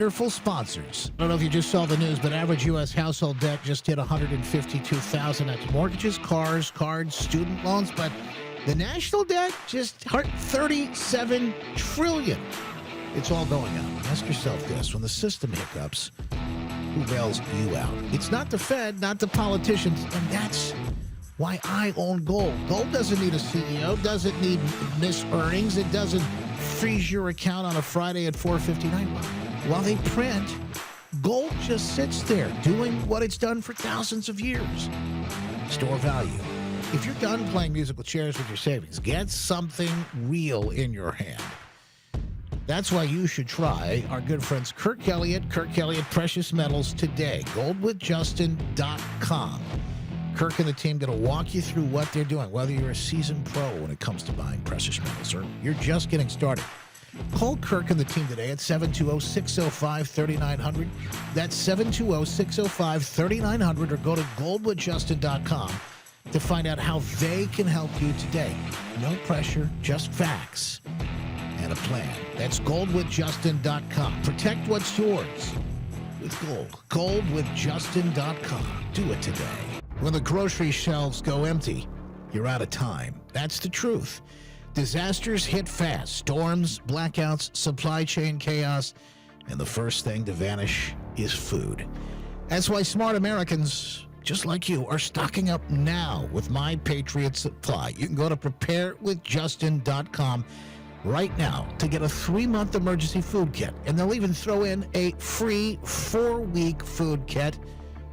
Wonderful sponsors. I don't know if you just saw the news, but average U.S. household debt just hit $152,000. That's mortgages, cars, cards, student loans, but the national debt just hit $37 trillion. It's all going up. Ask yourself this: when the system hiccups, who bails you out? It's not the Fed, not the politicians, and that's why I own gold. Gold doesn't need a CEO, doesn't need missed earnings, it doesn't freeze your account on a Friday at 4:59. While they print, gold just sits there doing what it's done for thousands of years. Store value. If you're done playing musical chairs with your savings, get something real in your hand. That's why you should try our good friends Kirk Elliott Precious Metals today. Goldwithjustin.com. Kirk and the team going to walk you through what they're doing, whether you're a seasoned pro when it comes to buying precious metals or you're just getting started. Call Kirk and the team today at 720-605-3900. That's 720-605-3900, or go to goldwithjustin.com to find out how they can help you today. No pressure, just facts and a plan. That's goldwithjustin.com. Protect what's yours with gold. Goldwithjustin.com. Do it today. When the grocery shelves go empty, you're out of time. That's the truth. Disasters hit fast. Storms, blackouts, supply chain chaos, and the first thing to vanish is food. That's why smart Americans, just like you, are stocking up now with My Patriot Supply. You can go to preparewithjustin.com right now to get a 3-month emergency food kit, and they'll even throw in a free 4-week food kit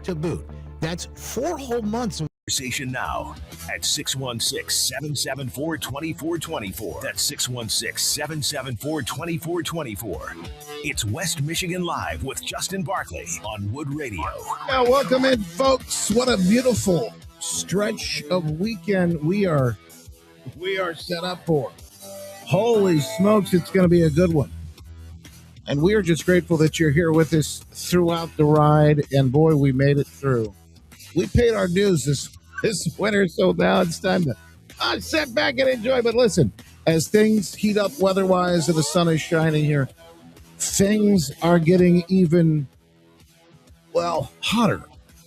to boot. That's 4 whole months of conversation now at 616-774-2424. That's 616-774-2424. It's West Michigan Live with Justin Barkley on Wood Radio. Now, welcome in, folks. What a beautiful stretch of weekend we are set up for. Holy smokes, it's going to be a good one. And we are just grateful that you're here with us throughout the ride. And boy, we made it through. We paid our dues this winter, so now it's time to sit back and enjoy. But listen, as things heat up weather-wise and the sun is shining here, things are getting even, hotter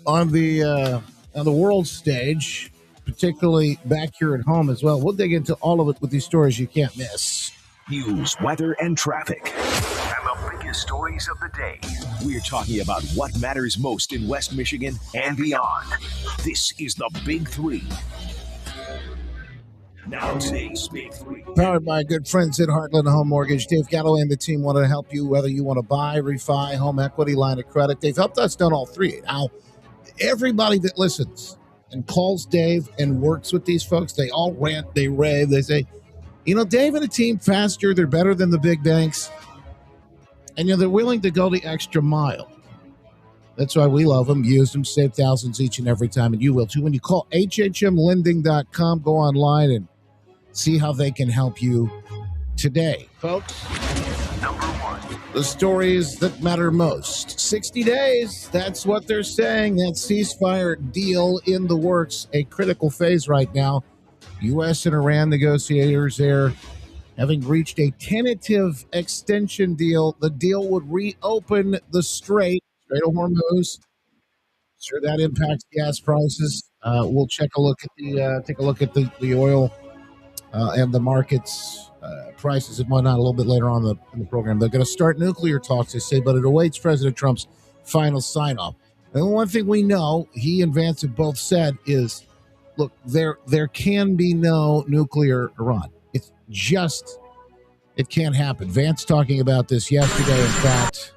on the world stage, particularly back here at home as well. We'll dig into all of it with these stories you can't miss. News, weather, and traffic. And the biggest stories of the day. We're talking about what matters most in West Michigan and beyond. This is the Big Three. Now today's Big Three. Powered by good friends at Heartland Home Mortgage. Dave Galloway and the team want to help you, whether you want to buy, refi, home equity, line of credit. They've helped us done all three. Now, everybody that listens and calls Dave and works with these folks, they all rant, they rave, they say, Dave and the team faster, they're better than the big banks. And they're willing to go the extra mile. That's why we love them, use them, save thousands each and every time, and you will too. When you call hhmlending.com, go online and see how they can help you today. Folks, Number 1. the stories that matter most. 60 days, that's what they're saying. That ceasefire deal in the works, a critical phase right now. U.S. and Iran negotiators there having reached a tentative extension deal. The deal would reopen the Strait of Hormuz. Sure, that impacts gas prices. We'll take a look at the oil and the markets prices and whatnot a little bit later on in the program. They're going to start nuclear talks, they say, but it awaits President Trump's final sign-off. And the one thing we know, he and Vance have both said is, look, there can be no nuclear Iran. It's just, it can't happen. Vance talking about this yesterday, in fact.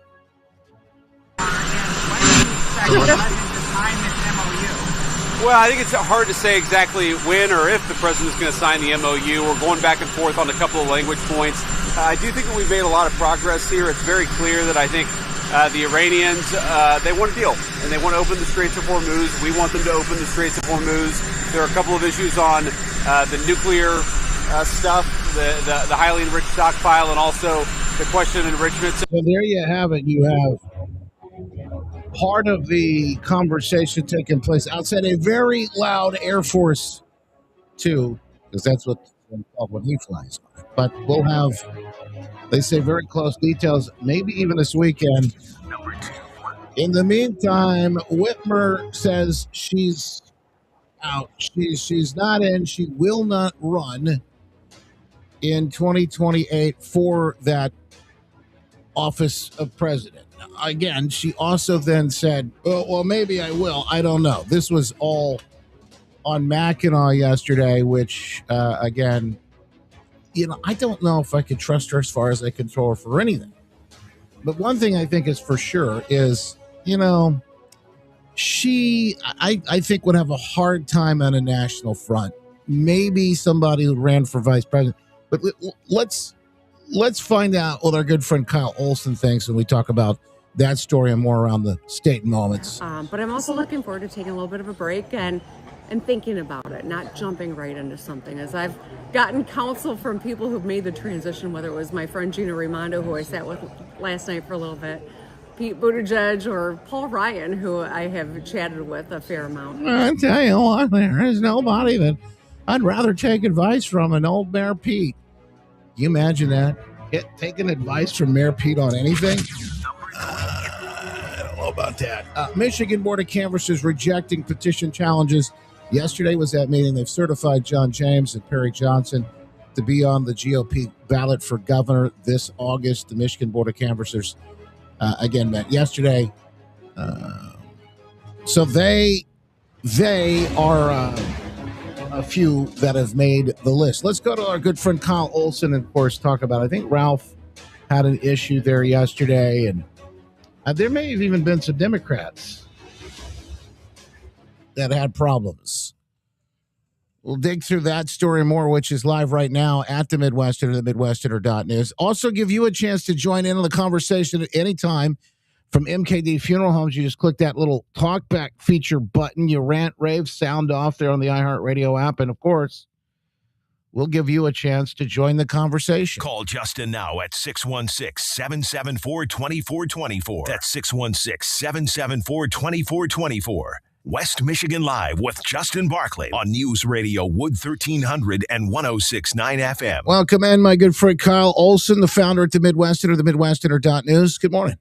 Well, I think it's hard to say exactly when or if the president's going to sign the MOU. We're going back and forth on a couple of language points. I do think that we've made a lot of progress here. It's very clear that I think the Iranians, they want a deal, and they want to open the Straits of Hormuz. We want them to open the Straits of Hormuz. There are a couple of issues on the nuclear stuff, the highly enriched stockpile, and also the question of enrichment. So there you have it. You have part of the conversation taking place outside a very loud Air Force 2, because that's what when he flies. But we'll have They say very close details, maybe even this weekend. Number 2. In the meantime, Whitmer says she's out. She's not in. She will not run in 2028 for that office of president. Again, she also then said, oh, well, maybe I will. I don't know. This was all on Mackinac yesterday, which, again, I don't know if I could trust her as far as I control her for anything. But one thing I think is for sure is, she, I think, would have a hard time on a national front. Maybe somebody who ran for vice president. But let's find out what our good friend Kyle Olson thinks when we talk about that story and more around the state moments. But I'm also looking forward to taking a little bit of a break and thinking about it, not jumping right into something. As I've gotten counsel from people who've made the transition, whether it was my friend Gina Raimondo, who I sat with last night for a little bit, Pete Buttigieg, or Paul Ryan, who I have chatted with a fair amount. I tell you what, there is nobody that I'd rather take advice from an old Mayor Pete. Can you imagine that? Taking advice from Mayor Pete on anything? I don't know about that. Michigan Board of Canvassers rejecting petition challenges. Yesterday was that meeting. They've certified John James and Perry Johnson to be on the GOP ballot for governor this August. The Michigan Board of Canvassers again met yesterday. So they are a few that have made the list. Let's go to our good friend Kyle Olson and, of course, talk about, I think Ralph had an issue there yesterday, and there may have even been some Democrats that had problems. We'll dig through that story more, which is live right now at the Midwesterner, the Midwesterner.news. Also give you a chance to join in on the conversation at any time from MKD Funeral Homes. You just click that little talkback feature button. You rant, rave, sound off there on the iHeartRadio app. And, of course, we'll give you a chance to join the conversation. Call Justin now at 616-774-2424. That's 616-774-2424. West Michigan Live with Justin Barclay on News Radio Wood 1300 and 106.9 FM. Welcome in, my good friend Kyle Olson, the founder at the Midwesterner, the Midwesterner.news. Good morning.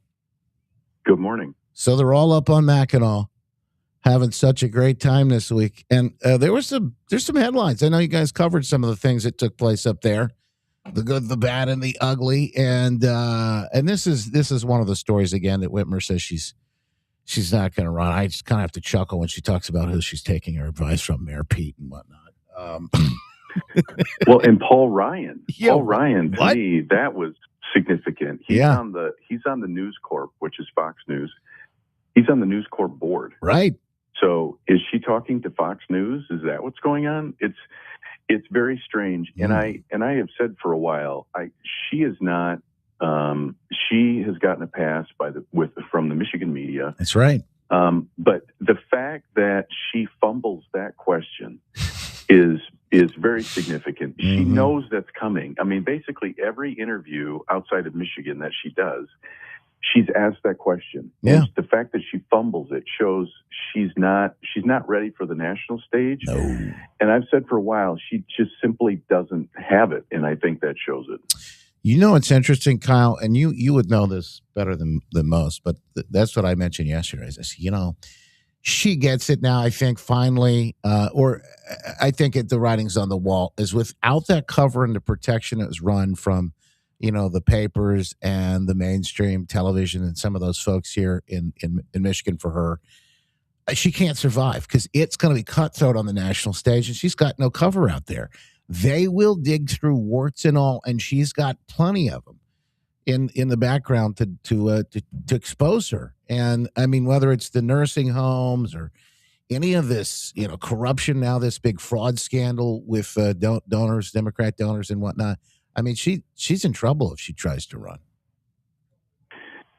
Good morning. So they're all up on Mackinac, having such a great time this week. And there's some headlines. I know you guys covered some of the things that took place up there, the good, the bad, and the ugly. And this is one of the stories again that Whitmer says she's not going to run. I just kind of have to chuckle when she talks about who she's taking her advice from, Mayor Pete and whatnot. Well, and Paul Ryan. Yeah, Paul Ryan, to what? me, that was significant. He's on the News Corp, which is Fox News. He's on the News Corp board. Right. So is she talking to Fox News? Is that what's going on? It's very strange. And I have said for a while, she is not. She has gotten a pass from the Michigan media. That's right. But the fact that she fumbles that question is very significant. Mm-hmm. She knows that's coming. I mean, basically every interview outside of Michigan that she does, she's asked that question. Yeah. And the fact that she fumbles it shows she's not ready for the national stage. No. And I've said for a while, she just simply doesn't have it. And I think that shows it. You know, it's interesting, Kyle, and you would know this better than most, but that's what I mentioned yesterday. I said, she gets it now, I think, finally, or I think the writing's on the wall, is without that cover and the protection that was run from, the papers and the mainstream television and some of those folks here in Michigan for her, she can't survive because it's going to be cutthroat on the national stage, and she's got no cover out there. They will dig through warts and all, and she's got plenty of them in the background to expose her. And I mean, whether it's the nursing homes or any of this, corruption now, this big fraud scandal with donors, Democrat donors and whatnot. I mean, she's in trouble if she tries to run.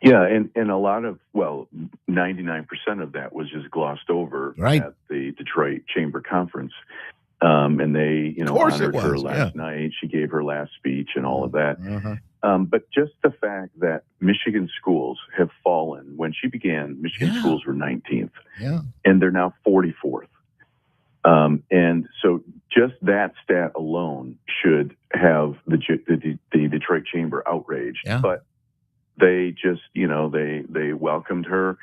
Yeah, and a lot of, 99% of that was just glossed over at the Detroit Chamber Conference. And they, honored her last night. She gave her last speech and all of that. Uh-huh. But just the fact that Michigan schools have fallen. When she began, Michigan schools were 19th. Yeah. And they're now 44th. And so just that stat alone should have the Detroit Chamber outraged. Yeah. But they just, they welcomed her.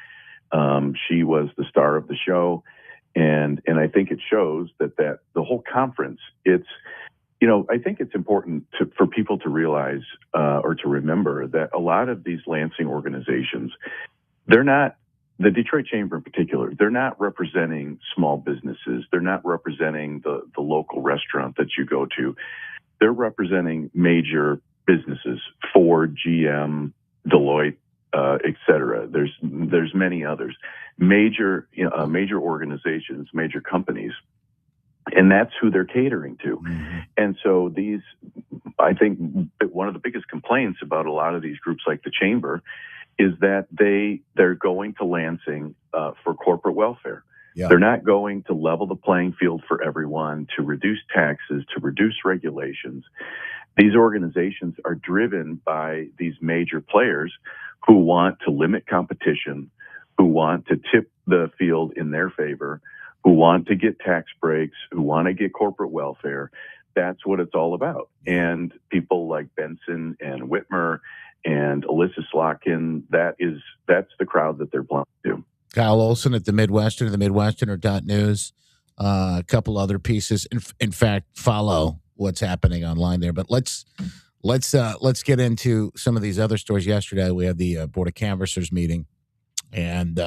She was the star of the show. And I think it shows that the whole conference, it's, I think it's important for people to realize or to remember that a lot of these Lansing organizations, they're not, the Detroit Chamber in particular, they're not representing small businesses. They're not representing the local restaurant that you go to. They're representing major businesses, Ford, GM, Deloitte, et cetera. There's many others, major organizations, major companies, and that's who they're catering to. Mm-hmm. And so I think one of the biggest complaints about a lot of these groups like the Chamber is that they're going to Lansing for corporate welfare. Yeah. They're not going to level the playing field for everyone, to reduce taxes, to reduce regulations. These organizations are driven by these major players who want to limit competition, who want to tip the field in their favor, who want to get tax breaks, who want to get corporate welfare. That's what it's all about. And people like Benson and Whitmer and Alyssa Slotkin, that's the crowd that they're belonging to. Kyle Olson at the Midwesterner, the Midwesterner.news, a couple other pieces. In fact, follow what's happening online there. But let's get into some of these other stories. Yesterday, we had the Board of Canvassers meeting, and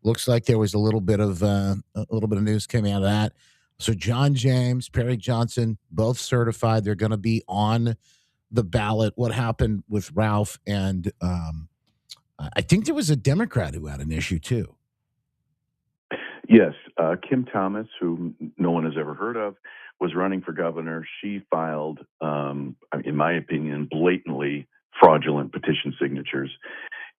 looks like there was a little bit of news coming out of that. So John James, Perry Johnson, both certified. They're going to be on the ballot. What happened with Ralph? And I think there was a Democrat who had an issue too. Yes, Kim Thomas, who no one has ever heard of, was running for governor. She filed, in my opinion, blatantly fraudulent petition signatures.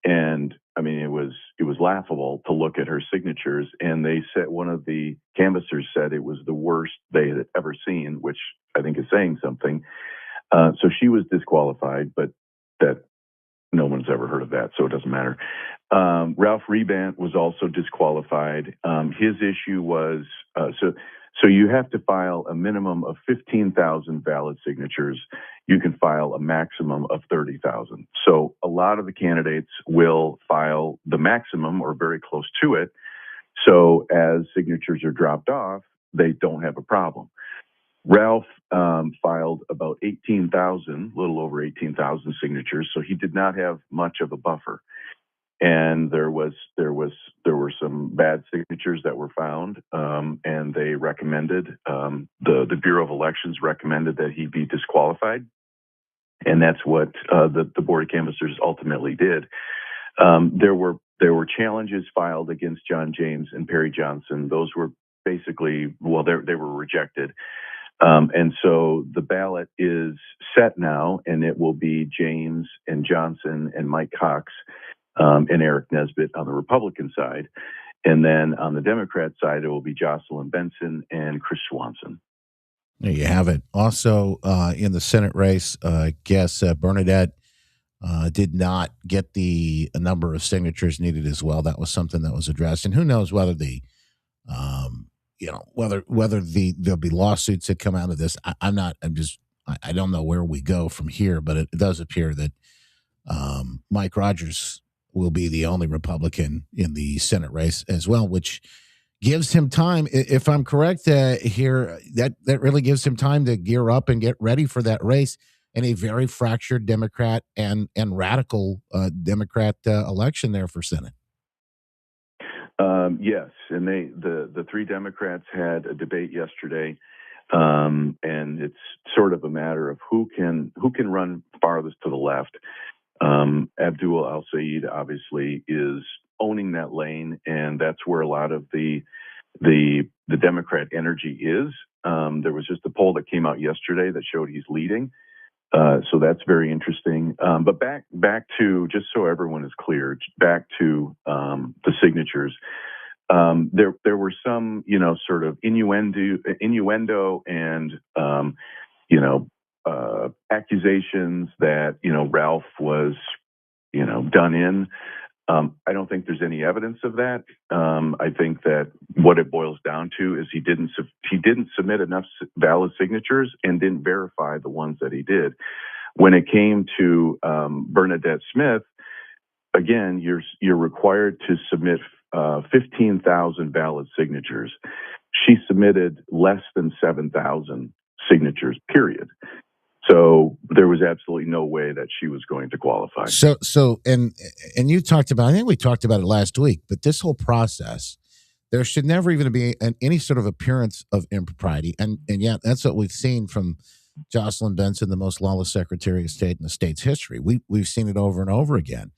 And I mean, it was laughable to look at her signatures. And they said, one of the canvassers said it was the worst they had ever seen, which I think is saying something. So she was disqualified, but that no one's ever heard of that, so it doesn't matter. Ralph Rebant was also disqualified. His issue was so you have to file a minimum of 15,000 valid signatures. You can file a maximum of 30,000. So a lot of the candidates will file the maximum or very close to it. So as signatures are dropped off, they don't have a problem. Ralph filed about 18,000, a little over 18,000 signatures, so he did not have much of a buffer. And there were some bad signatures that were found, and they recommended the Bureau of Elections recommended that he be disqualified, and that's what the Board of Canvassers ultimately did. There were challenges filed against John James and Perry Johnson. Those were basically they were rejected. And so the ballot is set now, and it will be James and Johnson and Mike Cox and Eric Nesbitt on the Republican side. And then on the Democrat side, it will be Jocelyn Benson and Chris Swanson. There you have it. Also, in the Senate race, I guess Bernadette did not get the number of signatures needed as well. That was something that was addressed. And who knows whether whether there'll be lawsuits that come out of this. I don't know where we go from here, but it does appear that Mike Rogers will be the only Republican in the Senate race as well, which gives him time. If I'm correct here, that really gives him time to gear up and get ready for that race in a very fractured Democrat and radical Democrat election there for Senate. Yes, and the three Democrats had a debate yesterday, and it's sort of a matter of who can run farthest to the left. Abdul Al-Sayed obviously is owning that lane, and that's where a lot of the Democrat energy is. There was just a poll that came out yesterday that showed he's leading. So that's very interesting. But back to, just so everyone is clear, back to the signatures. There were some, sort of innuendo and, accusations that, Ralph was, done in. I don't think there's any evidence of that. I think that what it boils down to is he didn't submit enough valid signatures and didn't verify the ones that he did. When it came to Bernadette Smith, again, you're required to submit 15,000 valid signatures. She submitted less than 7,000 signatures, period. So there was absolutely no way that she was going to qualify. And you talked about, I think we talked about it last week, but this whole process, there should never even be any sort of appearance of impropriety. And yet that's what we've seen from Jocelyn Benson, the most lawless Secretary of State in the state's history. We've seen it over and over again.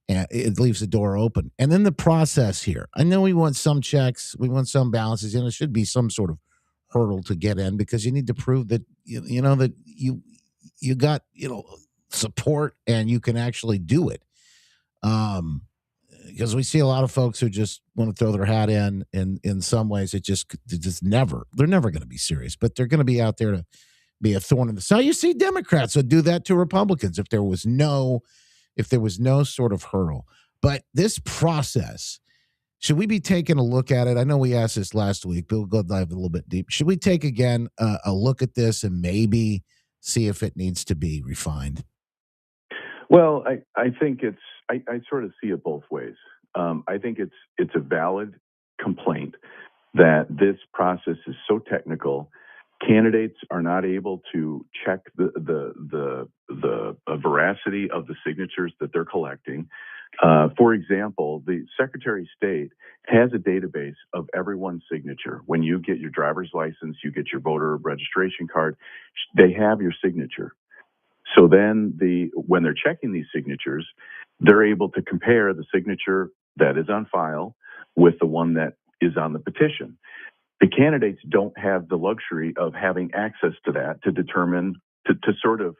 And it leaves the door open. And then the process here. I know we want some checks, we want some balances, and it should be some sort of hurdle to get in because you need to prove that that you got support and you can actually do it. Because we see a lot of folks who just want to throw their hat in some ways they're never going to be serious, but they're going to be out there to be a thorn in the side. You see Democrats would do that to Republicans if there was no sort of hurdle. But this process, should we be taking a look at it? I know we asked this last week, but we'll go dive a little bit deep. Should we take again a look at this and maybe see if it needs to be refined? Well, I think I sort of see it both ways. I think it's a valid complaint that this process is so technical. Candidates are not able to check the veracity of the signatures that they're collecting. For example, the Secretary of State has a database of everyone's signature. When you get your driver's license, you get your voter registration card, they have your signature. So then when they're checking these signatures, they're able to compare the signature that is on file with the one that is on the petition. The candidates don't have the luxury of having access to that to determine, to sort of,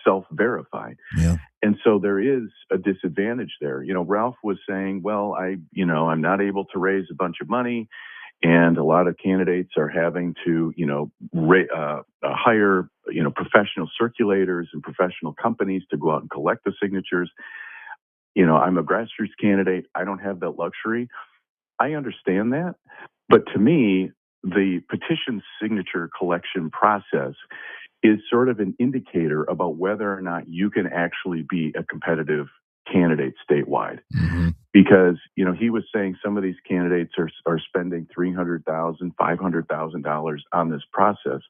self-verify. Yeah. And so there is a disadvantage there. Ralph was saying, well, I'm not able to raise a bunch of money, and a lot of candidates are having to, hire, professional circulators and professional companies to go out and collect the signatures. I'm a grassroots candidate. I don't have that luxury. I understand that. But to me, the petition signature collection process is sort of an indicator about whether or not you can actually be a competitive candidate statewide. Mm-hmm. Because, he was saying some of these candidates are spending $300,000, $500,000 on this process.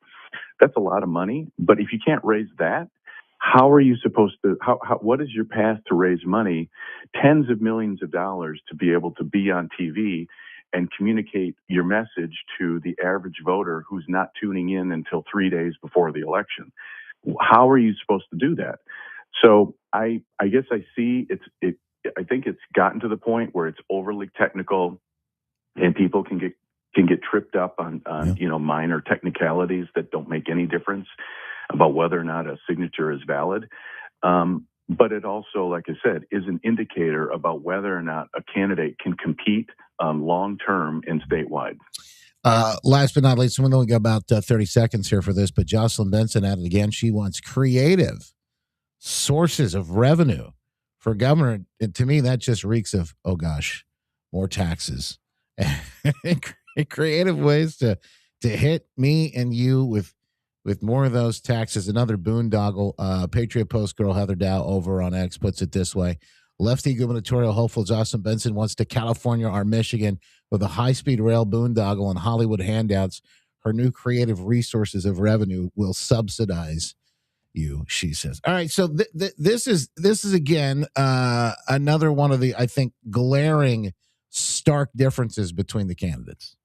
That's a lot of money. But if you can't raise that, how are you supposed to, what is your path to raise money, tens of millions of dollars, to be able to be on TV and communicate your message to the average voter who's not tuning in until 3 days before the election? How are you supposed to do that? So I guess I see I think it's gotten to the point where it's overly technical, and people can get tripped up on minor technicalities that don't make any difference about whether or not a signature is valid. But it also, like I said, is an indicator about whether or not a candidate can compete long-term and statewide. Last but not least, we only got about 30 seconds here for this, but Jocelyn Benson added again, she wants creative sources of revenue for governor. And to me, that just reeks of, oh gosh, more taxes. Creative ways to hit me and you with more of those taxes. Another boondoggle. Patriot Post girl Heather Dow over on X puts it this way: lefty gubernatorial hopeful Jocelyn Benson wants to California or Michigan with a high-speed rail boondoggle and Hollywood handouts. Her new creative resources of revenue will subsidize you, she says. All right, so this is again another one of the, I think, glaring, stark differences between the candidates.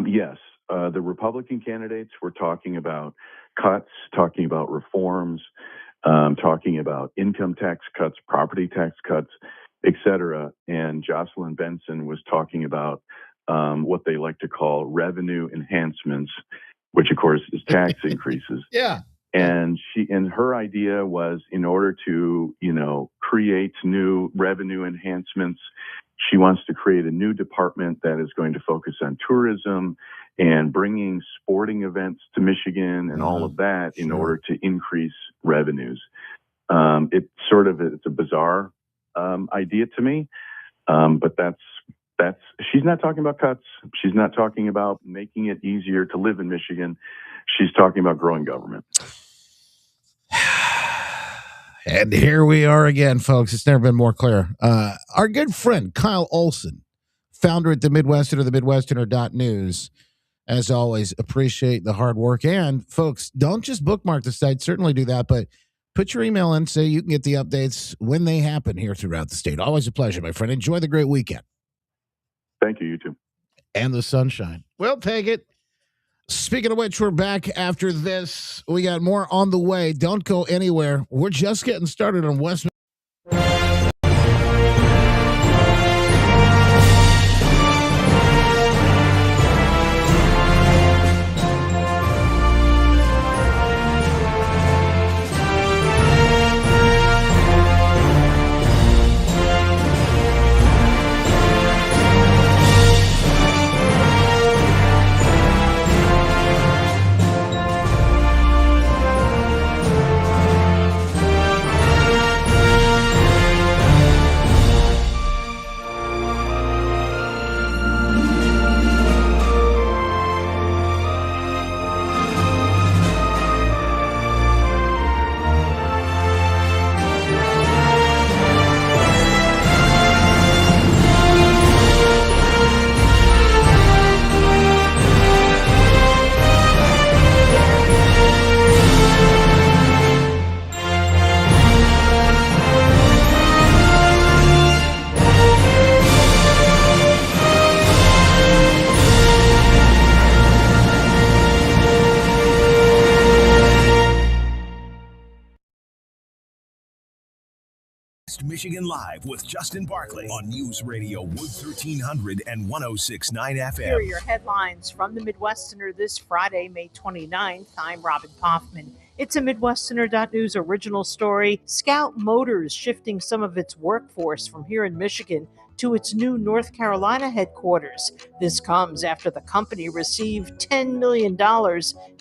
Yes. The Republican candidates were talking about cuts, talking about reforms, talking about income tax cuts, property tax cuts, et cetera. And Jocelyn Benson was talking about what they like to call revenue enhancements, which of course is tax increases. Yeah. And her idea was, in order to, create new revenue enhancements, she wants to create a new department that is going to focus on tourism and bringing sporting events to Michigan and all of that in order to increase revenues. It's a bizarre idea to me. But that's she's not talking about cuts. She's not talking about making it easier to live in Michigan. She's talking about growing government. And here we are again, folks. It's never been more clear. Our good friend, Kyle Olson, founder at the Midwesterner, themidwesterner.news. As always, appreciate the hard work. And, folks, don't just bookmark the site. Certainly do that, but put your email in so you can get the updates when they happen here throughout the state. Always a pleasure, my friend. Enjoy the great weekend. Thank you. You too. And the sunshine. We'll take it. Speaking of which, we're back after this. We got more on the way. Don't go anywhere. We're just getting started on West. Michigan Live with Justin Barkley on News Radio 1300 and 106.9 FM. Here are your headlines from the Midwesterner this Friday, May 29th. I'm Robin Kaufman. It's a Midwesterner.news original story. Scout Motors shifting some of its workforce from here in Michigan to its new North Carolina headquarters. This comes after the company received $10 million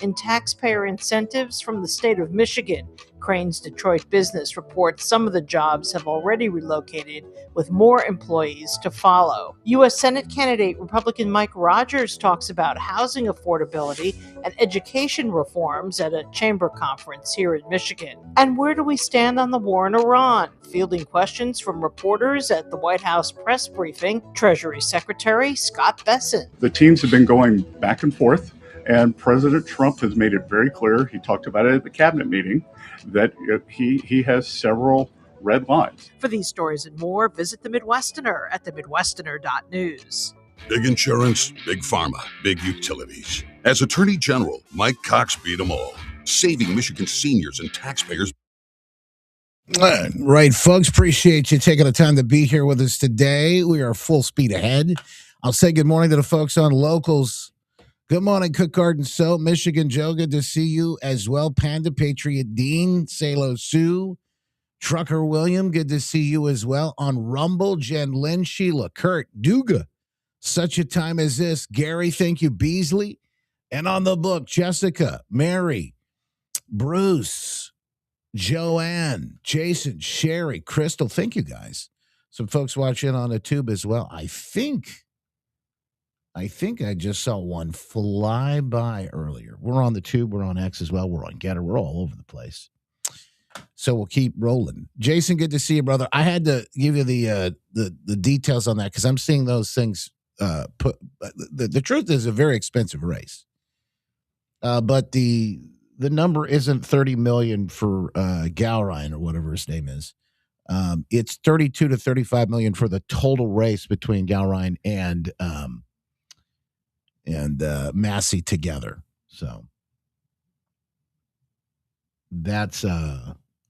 in taxpayer incentives from the state of Michigan. Crane's Detroit Business reports some of the jobs have already relocated, with more employees to follow. U.S. Senate candidate Republican Mike Rogers talks about housing affordability and education reforms at a chamber conference here in Michigan. And where do we stand on the war in Iran? Fielding questions from reporters at the White House press briefing, Treasury Secretary Scott Bessent. The teams have been going back and forth, and President Trump has made it very clear, he talked about it at the cabinet meeting, that he has several red lines. For these stories and more, visit the Midwesterner at themidwesterner.news. Big insurance, big pharma, big utilities. As Attorney General, Mike Cox beat them all, saving Michigan seniors and taxpayers. Right, folks. Appreciate you taking the time to be here with us today. We are full speed ahead. I'll say good morning to the folks on Locals. Good morning, Cook Garden Soap, Michigan Joe. Good to see you as well. Panda Patriot Dean, Salo Sue, Trucker William. Good to see you as well. On Rumble, Jen Lynn, Sheila, Kurt, Duga. Such a time as this. Gary, thank you, Beasley. And on the book, Jessica, Mary, Bruce, Joanne, Jason, Sherry, Crystal. Thank you, guys. Some folks watching on the tube as well. I think I just saw one fly by earlier. We're on the tube. We're on X as well. We're on Getter. We're all over the place. So we'll keep rolling. Jason, good to see you, brother. I had to give you the details on that because I'm seeing those things put. The truth is a very expensive race, but the number isn't 30 million for Gowrine or whatever his name is. It's 32 to 35 million for the total race between Gowrine and Massey together. So that's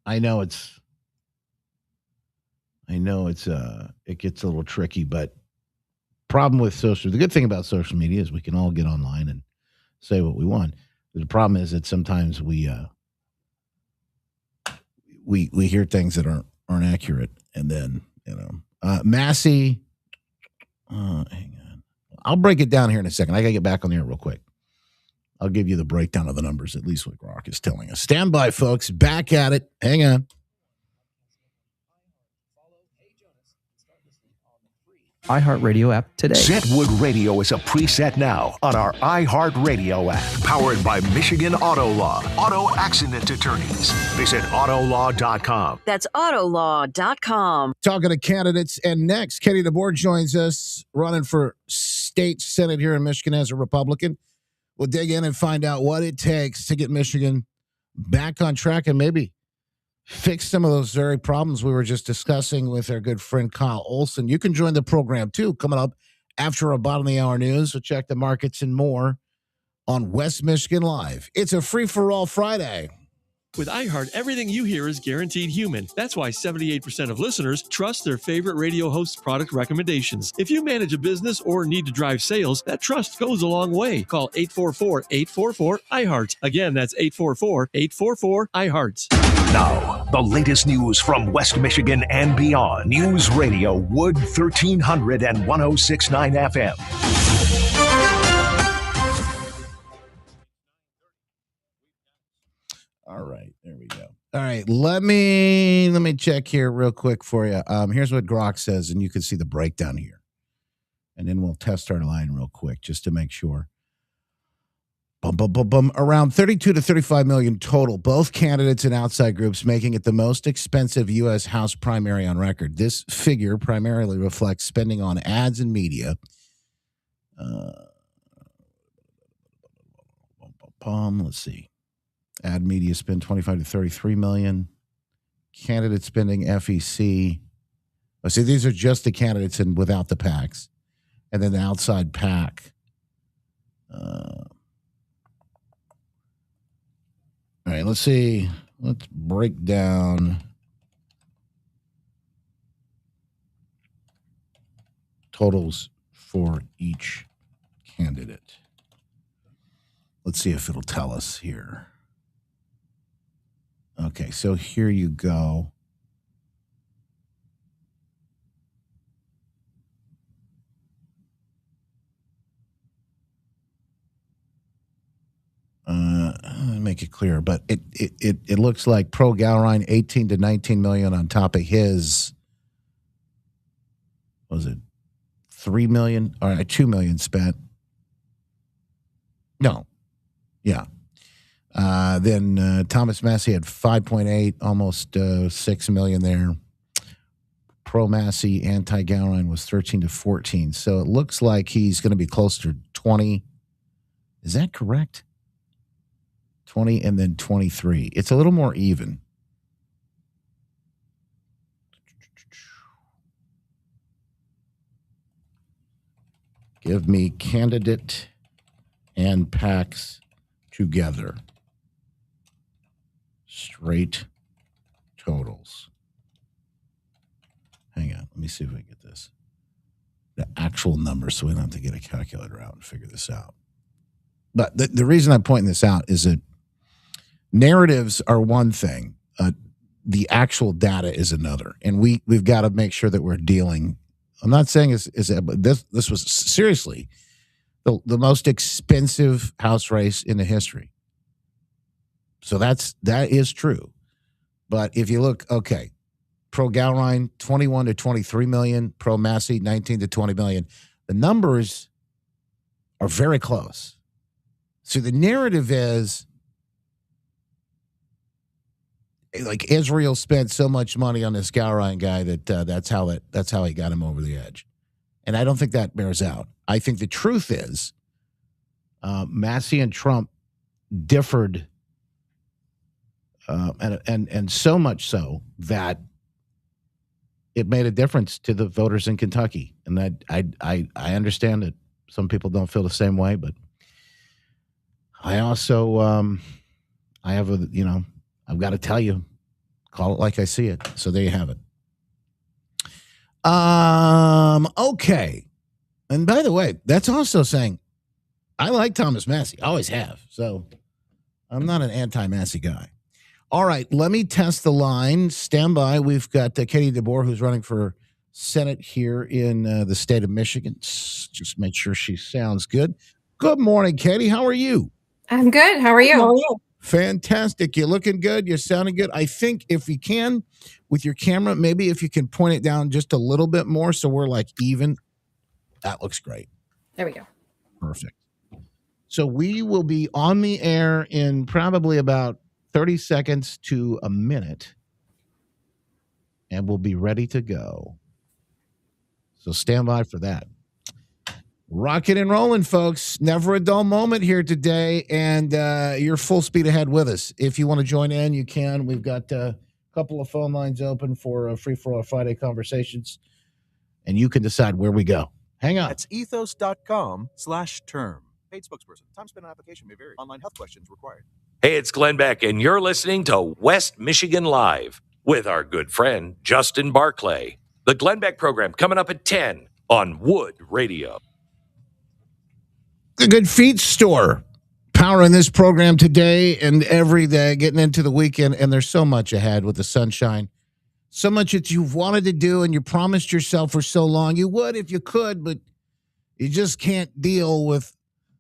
I know it gets a little tricky, but problem with the good thing about social media is we can all get online and say what we want. The problem is that sometimes we hear things that aren't accurate, and then Massey. Hang on, I'll break it down here in a second. I gotta get back on the air real quick. I'll give you the breakdown of the numbers, at least what Rock is telling us. Stand by, folks. Back at it. Hang on. iHeartRadio app today. Set Wood Radio is a preset now on our iHeartRadio app. Powered by Michigan Auto Law. Auto accident attorneys. Visit autolaw.com. That's autolaw.com. Talking to candidates, and next, Katie DeBoer joins us, running for state senate here in Michigan as a Republican. We'll dig in and find out what it takes to get Michigan back on track and maybe fix some of those very problems we were just discussing with our good friend Kyle Olson. You can join the program, too, coming up after our bottom of the hour news. So check the markets and more on West Michigan Live. It's a free-for-all Friday. With iHeart, everything you hear is guaranteed human. That's why 78% of listeners trust their favorite radio host's product recommendations. If you manage a business or need to drive sales, that trust goes a long way. Call 844-844-iHeart. Again, that's 844-844-iHeart. Now, the latest news from West Michigan and beyond. News Radio Wood 1300 and 106.9 FM. All right, there we go. All right, let me check here real quick for you. Here's what Grok says, and you can see the breakdown here. And then we'll test our line real quick just to make sure. Around 32 to 35 million total, both candidates and outside groups making it the most expensive U.S. House primary on record. This figure primarily reflects spending on ads and media. Let's see. Ad media spend 25 to 33 million. Candidate spending FEC. Oh, see, these are just the candidates and without the PACs. And then the outside PAC. All right, let's see. Let's break down totals for each candidate. Let's see if it'll tell us here. Okay, so here you go. Make it clear, but it looks like Pro Gowrine 18 to 19 million on top of his. Was it 3 million or 2 million spent? No, yeah. Then Thomas Massey had 5.8, almost 6 million there. Pro Massey anti-Gowrine was 13 to 14, so it looks like he's going to be closer to 20. Is that correct? 20 and then 23. It's a little more even. Give me candidate and PACs together. Straight totals. Hang on. Let me see if we can get this. The actual numbers so we don't have to get a calculator out and figure this out. But the reason I'm pointing this out is that narratives are one thing. The actual data is another. And we've got to make sure that we're dealing. I'm not saying but this was seriously the most expensive House race in the history. So that is true. But if you look, okay, Pro Gowrine 21 to 23 million, Pro Massey 19 to 20 million. The numbers are very close. So the narrative is like Israel spent so much money on this Gowrine guy that that's how he got him over the edge. And I don't think that bears out. I think the truth is Massey and Trump differed and so much so that it made a difference to the voters in Kentucky. And I understand that some people don't feel the same way, but I also I've got to tell you, call it like I see it. So there you have it. Okay. And by the way, that's also saying I like Thomas Massey. Always have. So I'm not an anti-Massey guy. All right. Let me test the line. Stand by. We've got Katie DeBoer, who's running for Senate here in the state of Michigan. Just make sure she sounds good. Good morning, Katie. How are you? I'm good. How are you? Fantastic. You're looking good. You're sounding good. I think if you can, with your camera, maybe if you can point it down just a little bit more so we're like even, that looks great. There we go. Perfect. So we will be on the air in probably about 30 seconds to a minute, and we'll be ready to go. So stand by for that. Rocking and rolling, folks. Never a dull moment here today, and you're full speed ahead with us. If you want to join in, you can. We've got a couple of phone lines open for free-for-all Friday conversations, and you can decide where we go. Hang on. That's ethos.com/term. Paid spokesperson. Time spent on application may vary. Online health questions required. Hey, it's Glenn Beck, and you're listening to West Michigan Live with our good friend, Justin Barclay. The Glenn Beck program coming up at 10 on Wood Radio. The Good Feet Store. Powering this program today and every day, getting into the weekend, and there's so much ahead with the sunshine. So much that you've wanted to do and you promised yourself for so long. You would if you could, but you just can't deal with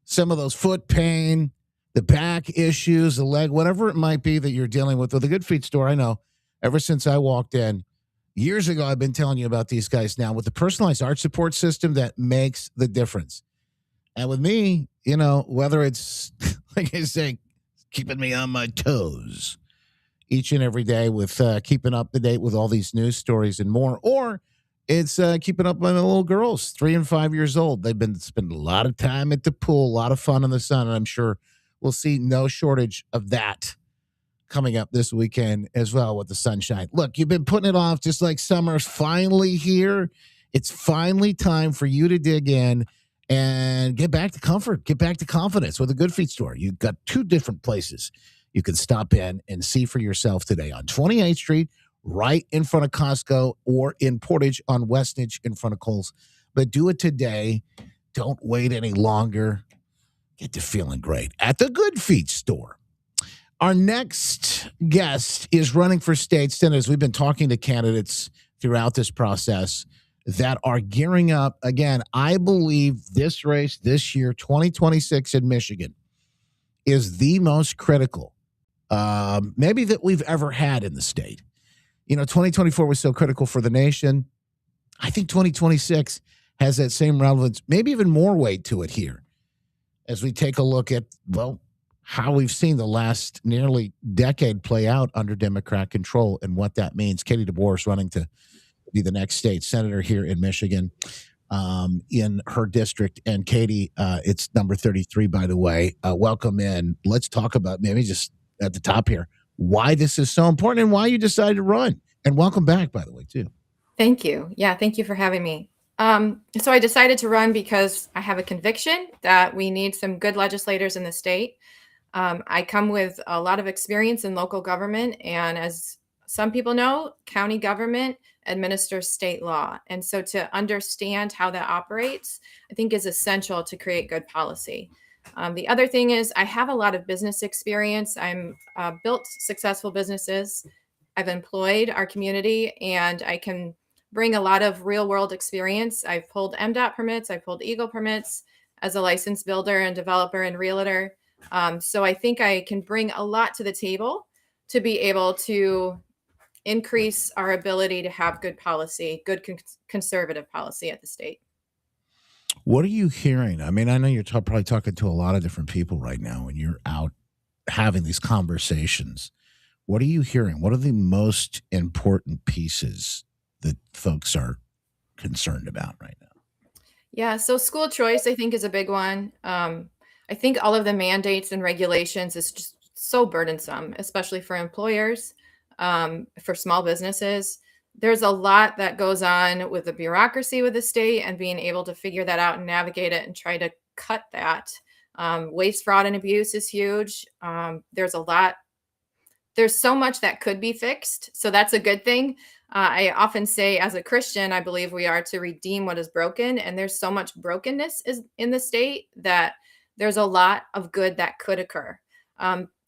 some of those foot pain, the back issues, the leg, whatever it might be that you're dealing with. With the Good Feet Store, I know, ever since I walked in, years ago, I've been telling you about these guys now with the personalized arch support system that makes the difference. And with me, you know, whether it's, like I say, keeping me on my toes each and every day with keeping up to date with all these news stories and more, or it's keeping up with the little girls, 3 and 5 years old. They've been spending a lot of time at the pool, a lot of fun in the sun, and I'm sure we'll see no shortage of that coming up this weekend as well with the sunshine. Look, you've been putting it off just like summer's finally here. It's finally time for you to dig in and get back to comfort, get back to confidence with a Good Feet Store. You've got 2 different places you can stop in and see for yourself today on 28th Street, right in front of Costco, or in Portage on Westnedge in front of Kohl's. But do it today. Don't wait any longer. Get to feeling great at the Good Feet Store. Our next guest is running for state senators. We've been talking to candidates throughout this process that are gearing up. Again, I believe this race this year, 2026 in Michigan, is the most critical, maybe that we've ever had in the state. You know, 2024 was so critical for the nation. I think 2026 has that same relevance, maybe even more weight to it here as we take a look at, well, how we've seen the last nearly decade play out under Democrat control and what that means. Katie DeBoer running to be the next state senator here in Michigan in her district. And Katie, it's number 33, by the way. Welcome in. Let's talk about maybe just at the top here, why this is so important and why you decided to run. And welcome back, by the way, too. Thank you. Yeah, thank you for having me. So I decided to run because I have a conviction that we need some good legislators in the state. I come with a lot of experience in local government, and as some people know, county government administers state law. And so to understand how that operates, I think is essential to create good policy. The other thing is I have a lot of business experience. I'm built successful businesses. I've employed our community, and I can bring a lot of real world experience. I've pulled MDOT permits. I've pulled Eagle permits as a licensed builder and developer and realtor. So I think I can bring a lot to the table to be able to increase our ability to have good policy, good conservative policy at the state. What are you hearing? I mean, I know you're probably talking to a lot of different people right now and you're out having these conversations. What are you hearing? What are the most important pieces that folks are concerned about right now? Yeah, so school choice, I think, is a big one. I think all of the mandates and regulations is just so burdensome, especially for employers, for small businesses. There's a lot that goes on with the bureaucracy with the state and being able to figure that out and navigate it and try to cut that. Waste, fraud, and abuse is huge. There's so much that could be fixed. So that's a good thing. I often say, as a Christian, I believe we are to redeem what is broken. And there's so much brokenness in the state that there's a lot of good that could occur.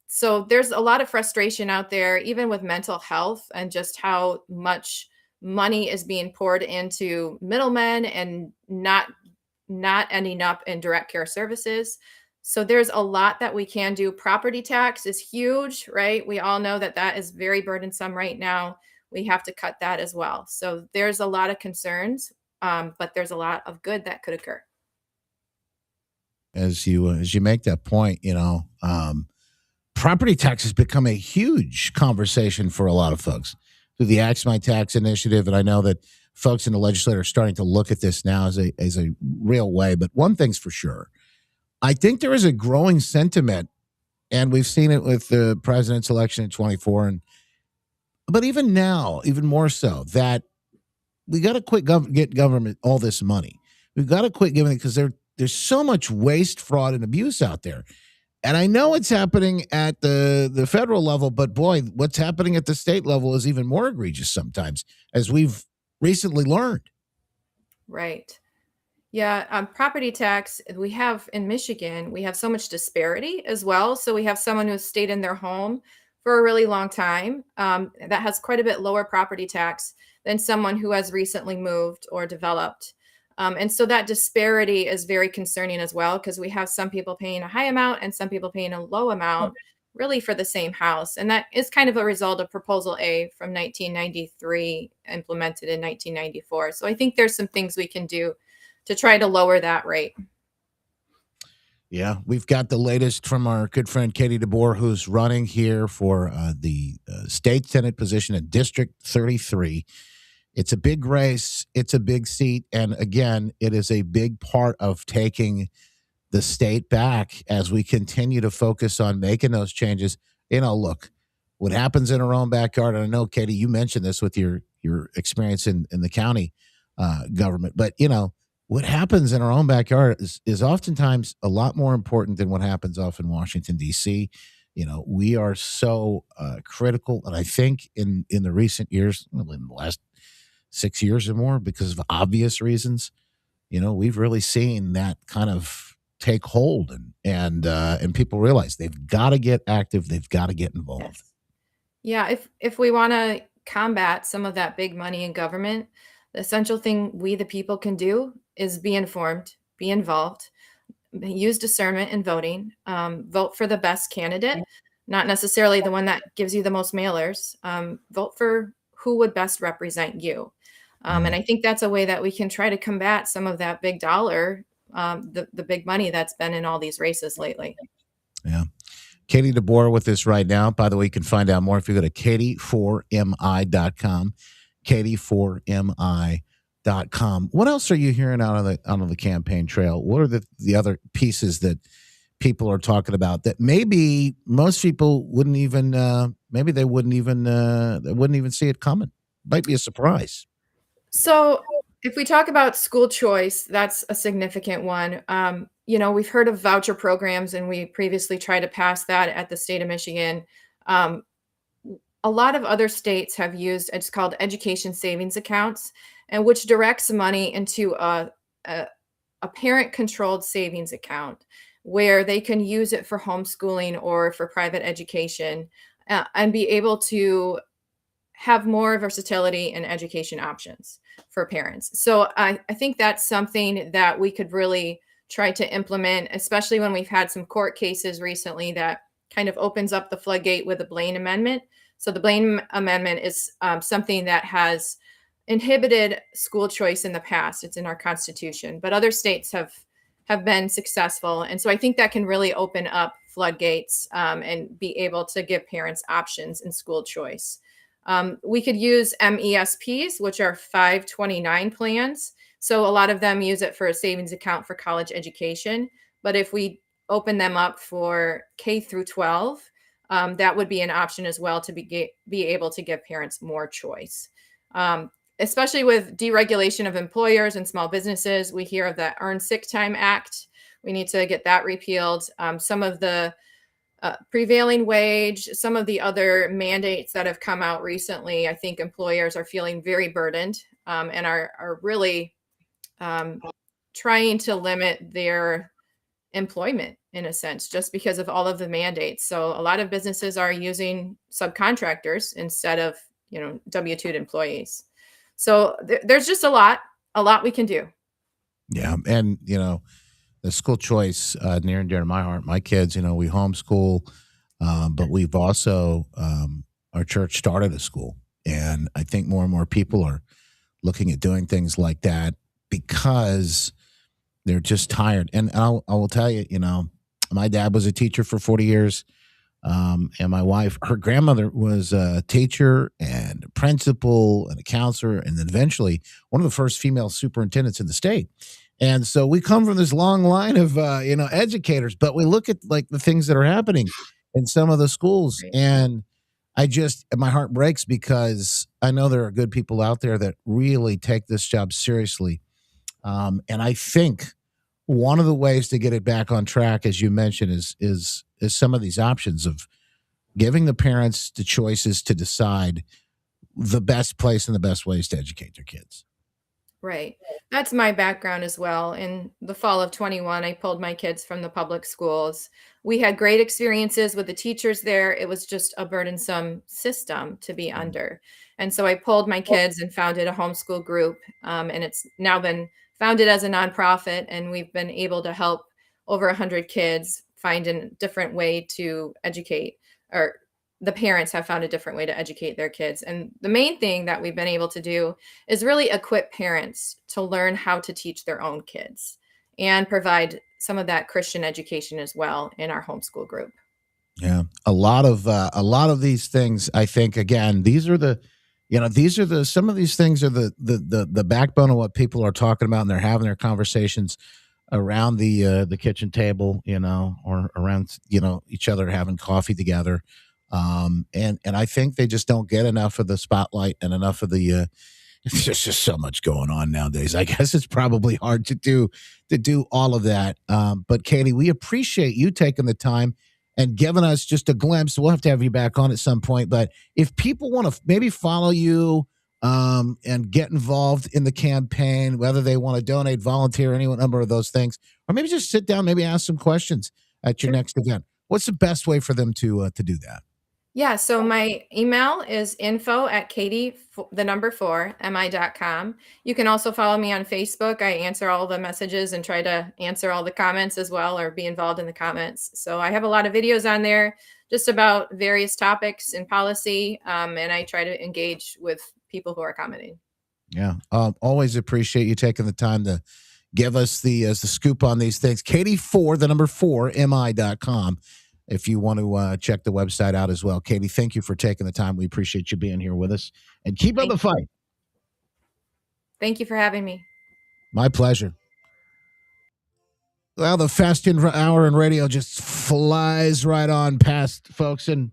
So there's a lot of frustration out there, even with mental health and just how much money is being poured into middlemen and not ending up in direct care services. So there's a lot that we can do. Property tax is huge, right? We all know that that is very burdensome right now. We have to cut that as well. So there's a lot of concerns, but there's a lot of good that could occur. As you make that point, property tax has become a huge conversation for a lot of folks through the Axe My Tax initiative, and I know that folks in the legislature are starting to look at this now as a real way. But one thing's for sure, I think there is a growing sentiment, and we've seen it with the president's election in 24, but even now, even more so, that we got to quit get government all this money. We've got to quit giving it because there's so much waste, fraud, and abuse out there. And I know it's happening at the federal level, but boy, what's happening at the state level is even more egregious sometimes, as we've recently learned. Right. Yeah, property tax, we have in Michigan, we have so much disparity as well. So we have someone who's stayed in their home for a really long time that has quite a bit lower property tax than someone who has recently moved or developed. And so that disparity is very concerning as well, because we have some people paying a high amount and some people paying a low amount really for the same house. And that is kind of a result of Proposal A from 1993, implemented in 1994. So I think there's some things we can do to try to lower that rate. Yeah, we've got the latest from our good friend Katie DeBoer, who's running here for the state Senate position in District 33. It's a big race. It's a big seat. And again, it is a big part of taking the state back as we continue to focus on making those changes. Look, what happens in our own backyard, and I know, Katie, you mentioned this with your experience in the county government, but, what happens in our own backyard is oftentimes a lot more important than what happens off in Washington, D.C. We are so critical. And I think in the recent years, in the last 6 years or more, because of obvious reasons, we've really seen that kind of take hold, and people realize they've got to get active. They've got to get involved. Yeah, if we want to combat some of that big money in government, the essential thing we, the people, can do is be informed, be involved, use discernment in voting, vote for the best candidate, not necessarily the one that gives you the most mailers. Vote for who would best represent you. And I think that's a way that we can try to combat some of that big dollar, the big money that's been in all these races lately. Yeah. Katie DeBoer with us right now. By the way, you can find out more if you go to katie4mi.com, katie4mi.com. What else are you hearing out of the campaign trail? What are the other pieces that people are talking about that maybe most people wouldn't even they wouldn't even see it coming? Might be a surprise. So if we talk about school choice, that's a significant one. We've heard of voucher programs, and we previously tried to pass that at the state of Michigan. A lot of other states have used, it's called education savings accounts, and which directs money into a parent-controlled savings account where they can use it for homeschooling or for private education, and be able to have more versatility in education options for parents. So I think that's something that we could really try to implement, especially when we've had some court cases recently that kind of opens up the floodgate with the Blaine Amendment. So the Blaine Amendment is something that has inhibited school choice in the past. It's in our Constitution, but other states have been successful. And so I think that can really open up floodgates and be able to give parents options in school choice. We could use MESPs, which are 529 plans. So a lot of them use it for a savings account for college education. But if we open them up for K through 12, that would be an option as well to be able to give parents more choice. Especially with deregulation of employers and small businesses, we hear of the Earned Sick Time Act. We need to get that repealed. Some of the prevailing wage, some of the other mandates that have come out recently, I think employers are feeling very burdened and are really trying to limit their employment in a sense, just because of all of the mandates. So a lot of businesses are using subcontractors instead of, W-2 employees. So there's just a lot we can do. Yeah. And, the school choice near and dear to my heart. My kids, we homeschool, but we've also our church started a school, and I think more and more people are looking at doing things like that because they're just tired. And I will tell you, my dad was a teacher for 40 years. And my wife, her grandmother was a teacher and a principal and a counselor, and then eventually one of the first female superintendents in the state. And so we come from this long line of, educators, but we look at like the things that are happening in some of the schools. And my heart breaks because I know there are good people out there that really take this job seriously. And I think one of the ways to get it back on track, as you mentioned, is some of these options of giving the parents the choices to decide the best place and the best ways to educate their kids. Right. That's my background as well. In the fall of 21, I pulled my kids from the public schools. We had great experiences with the teachers there. It was just a burdensome system to be under. And so I pulled my kids and founded a homeschool group. And it's now been founded as a nonprofit. And we've been able to help over 100 kids find a different way to educate, or the parents have found a different way to educate their kids. And the main thing that we've been able to do is really equip parents to learn how to teach their own kids and provide some of that Christian education as well in our homeschool group. Yeah. A lot of these things, I think, again, some of these things are the backbone of what people are talking about, and they're having their conversations around the kitchen table, or around, each other having coffee together. And I think they just don't get enough of the spotlight and enough of the, there's just so much going on nowadays. I guess it's probably hard to do all of that. But Katie, we appreciate you taking the time and giving us just a glimpse. We'll have to have you back on at some point, but if people want to maybe follow you, and get involved in the campaign, whether they want to donate, volunteer, any number of those things, or maybe just sit down, maybe ask some questions at your next event, what's the best way for them to do that? Yeah, so my email is info@katie4mi.com. You can also follow me on Facebook. I answer all the messages and try to answer all the comments as well, or be involved in the comments. So I have a lot of videos on there just about various topics in policy, and I try to engage with people who are commenting. Yeah, always appreciate you taking the time to give us the scoop on these things. Katie4mi.com. If you want to check the website out as well. Katie, thank you for taking the time. We appreciate you being here with us, and keep up the fight. Thank you for having me. My pleasure. Well, the Fast Hour in radio just flies right on past, folks, and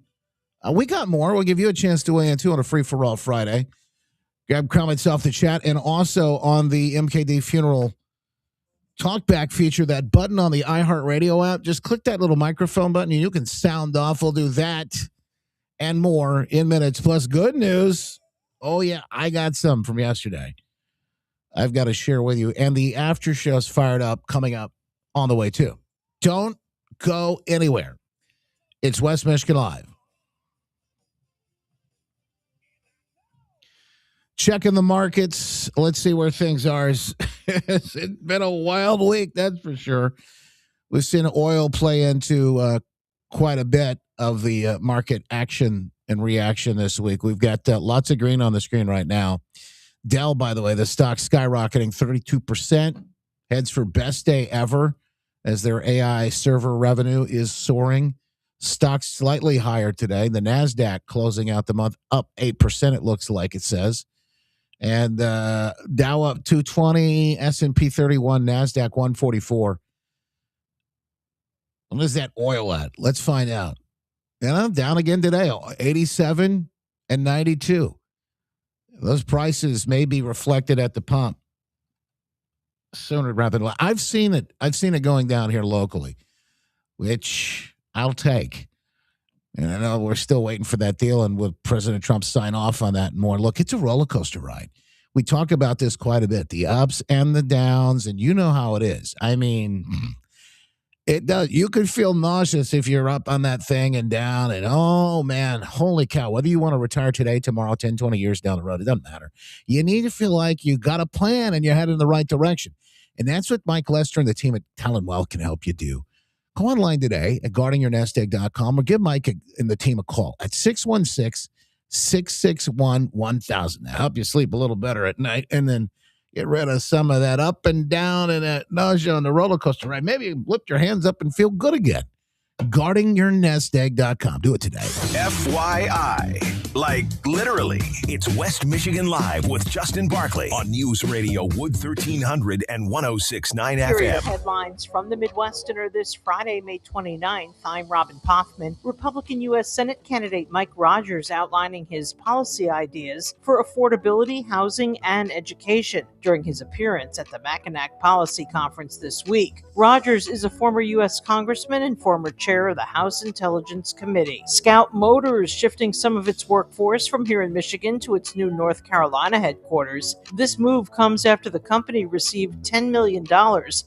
we got more. We'll give you a chance to weigh in, too, on a Free-for-All Friday. Grab comments off the chat, and also on the MKD Funeral Talkback feature, that button on the iHeartRadio app, just click that little microphone button and you can sound off. We'll do that and more in minutes. Plus, good news. Oh, yeah, I got some from yesterday I've got to share with you. And the after show's fired up, coming up on the way, too. Don't go anywhere. It's West Michigan Live. Checking the markets. Let's see where things are. It's been a wild week, that's for sure. We've seen oil play into quite a bit of the market action and reaction this week. We've got lots of green on the screen right now. Dell, by the way, the stock skyrocketing 32%. Heads for best day ever as their AI server revenue is soaring. Stock slightly higher today. The NASDAQ closing out the month up 8%, it looks like it says. And Dow up 220, S&P 31, NASDAQ 144. What is that oil at? Let's find out. Down again today, 87 and 92. Those prices may be reflected at the pump sooner rather than later. I've seen it going down here locally, which I'll take. And I know we're still waiting for that deal, and will President Trump sign off on that and more? Look, it's a roller coaster ride. We talk about this quite a bit, the ups and the downs, and you know how it is. I mean, it does. You could feel nauseous if you're up on that thing and down, and oh, man, holy cow, whether you want to retire today, tomorrow, 10, 20 years down the road, it doesn't matter. You need to feel like you got a plan and you're headed in the right direction. And that's what Mike Lester and the team at Talon Wealth can help you do. Go online today at guardingyournestegg.com or give Mike and the team a call at 616-661-1000. That'll help you sleep a little better at night and then get rid of some of that up and down and that nausea on the roller coaster ride. Maybe lift your hands up and feel good again. guardingyournestegg.com. Do it today. FYI. Like, literally. It's West Michigan Live with Justin Barclay on News Radio Wood 1300 and 106.9 Period. FM. Headlines from the Midwesterner this Friday, May 29th. I'm Robin Poffman. Republican U.S. Senate candidate Mike Rogers outlining his policy ideas for affordability, housing, and education during his appearance at the Mackinac Policy Conference this week. Rogers is a former U.S. congressman and former chair of the House Intelligence Committee. Scout Motors shifting some of its workforce from here in Michigan to its new North Carolina headquarters. This move comes after the company received $10 million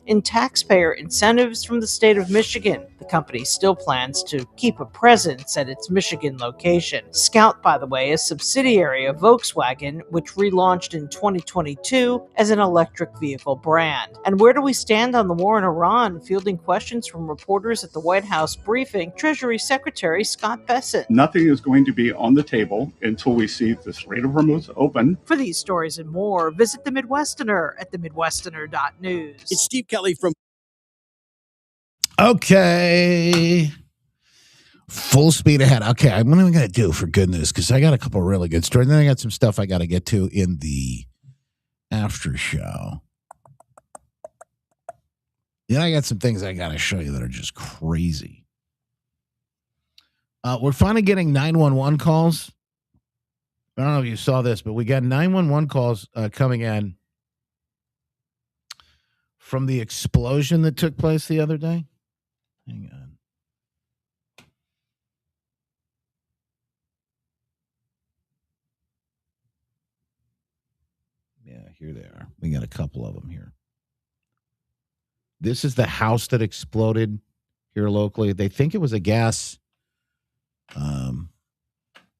in taxpayer incentives from the state of Michigan. The company still plans to keep a presence at its Michigan location. Scout, by the way, is a subsidiary of Volkswagen, which relaunched in 2022 as an electric vehicle brand. And where do we stand on the war in Iran? Fielding questions from reporters at the White House briefing, Treasury Secretary Scott Bessent. Nothing is going to be on the table until we see the Strait of Hormuz open. For these stories and more, visit the Midwesterner at themidwesterner.news. It's Steve Kelly from... Okay. Full speed ahead. Okay, what am I going to do for good news? Because I got a couple really good stories. Then I got some stuff I got to get to in the after show. Then I got some things I got to show you that are just crazy. We're finally getting 911 calls. I don't know if you saw this, but we got 911 calls coming in from the explosion that took place the other day. Hang on. Yeah, here they are. We got a couple of them here. This is the house that exploded here locally. They think it was a gas.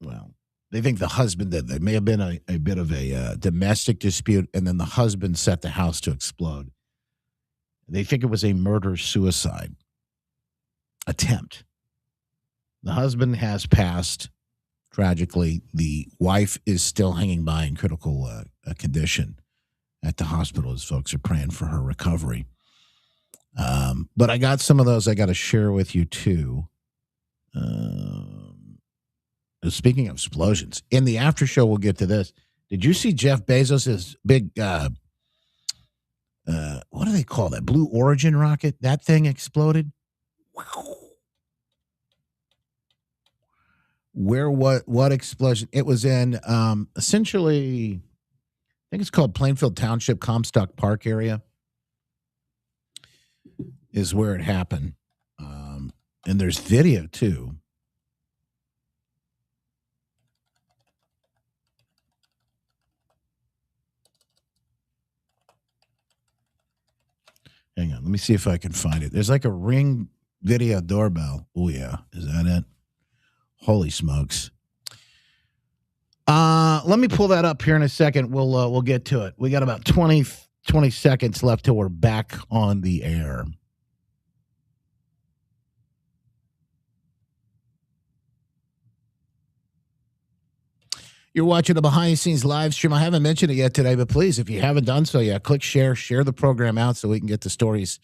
Well, they think the husband did. There may have been a bit of a domestic dispute, and then the husband set the house to explode. They think it was a murder-suicide attempt. The husband has passed, tragically. The wife is still hanging by in critical condition at the hospital as folks are praying for her recovery. But I got some of those I got to share with you, too. Speaking of explosions, in the after show, we'll get to this. Did you see Jeff Bezos' big, what do they call that? Blue Origin rocket? That thing exploded? Where, what explosion? It was in, essentially, I think it's called Plainfield Township, Comstock Park area is where it happened. And there's video, too. Hang on. Let me see if I can find it. There's like a Ring video doorbell. Oh, yeah. Is that it? Holy smokes. Let me pull that up here in a second. We'll get to it. We got about 20 seconds left till we're back on the air. You're watching a behind-the-scenes live stream. I haven't mentioned it yet today, but please, if you haven't done so yet, click share the program out so we can get the stories,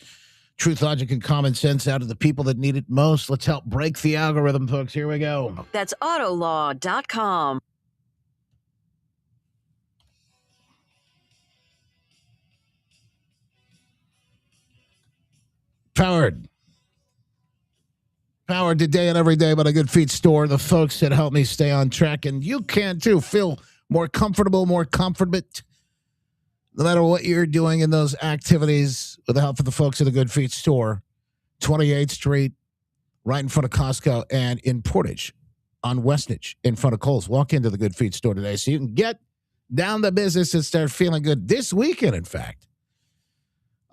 truth, logic, and common sense out of the people that need it most. Let's help break the algorithm, folks. Here we go. That's autolaw.com. Powered today and every day by the Good Feet store, the folks that help me stay on track. And you can, too, feel more comfortable, more confident, no matter what you're doing in those activities with the help of the folks at the Good Feet store, 28th Street, right in front of Costco, and in Portage on Westnedge in front of Kohl's. Walk into the Good Feet store today so you can get down to business and start feeling good this weekend, in fact.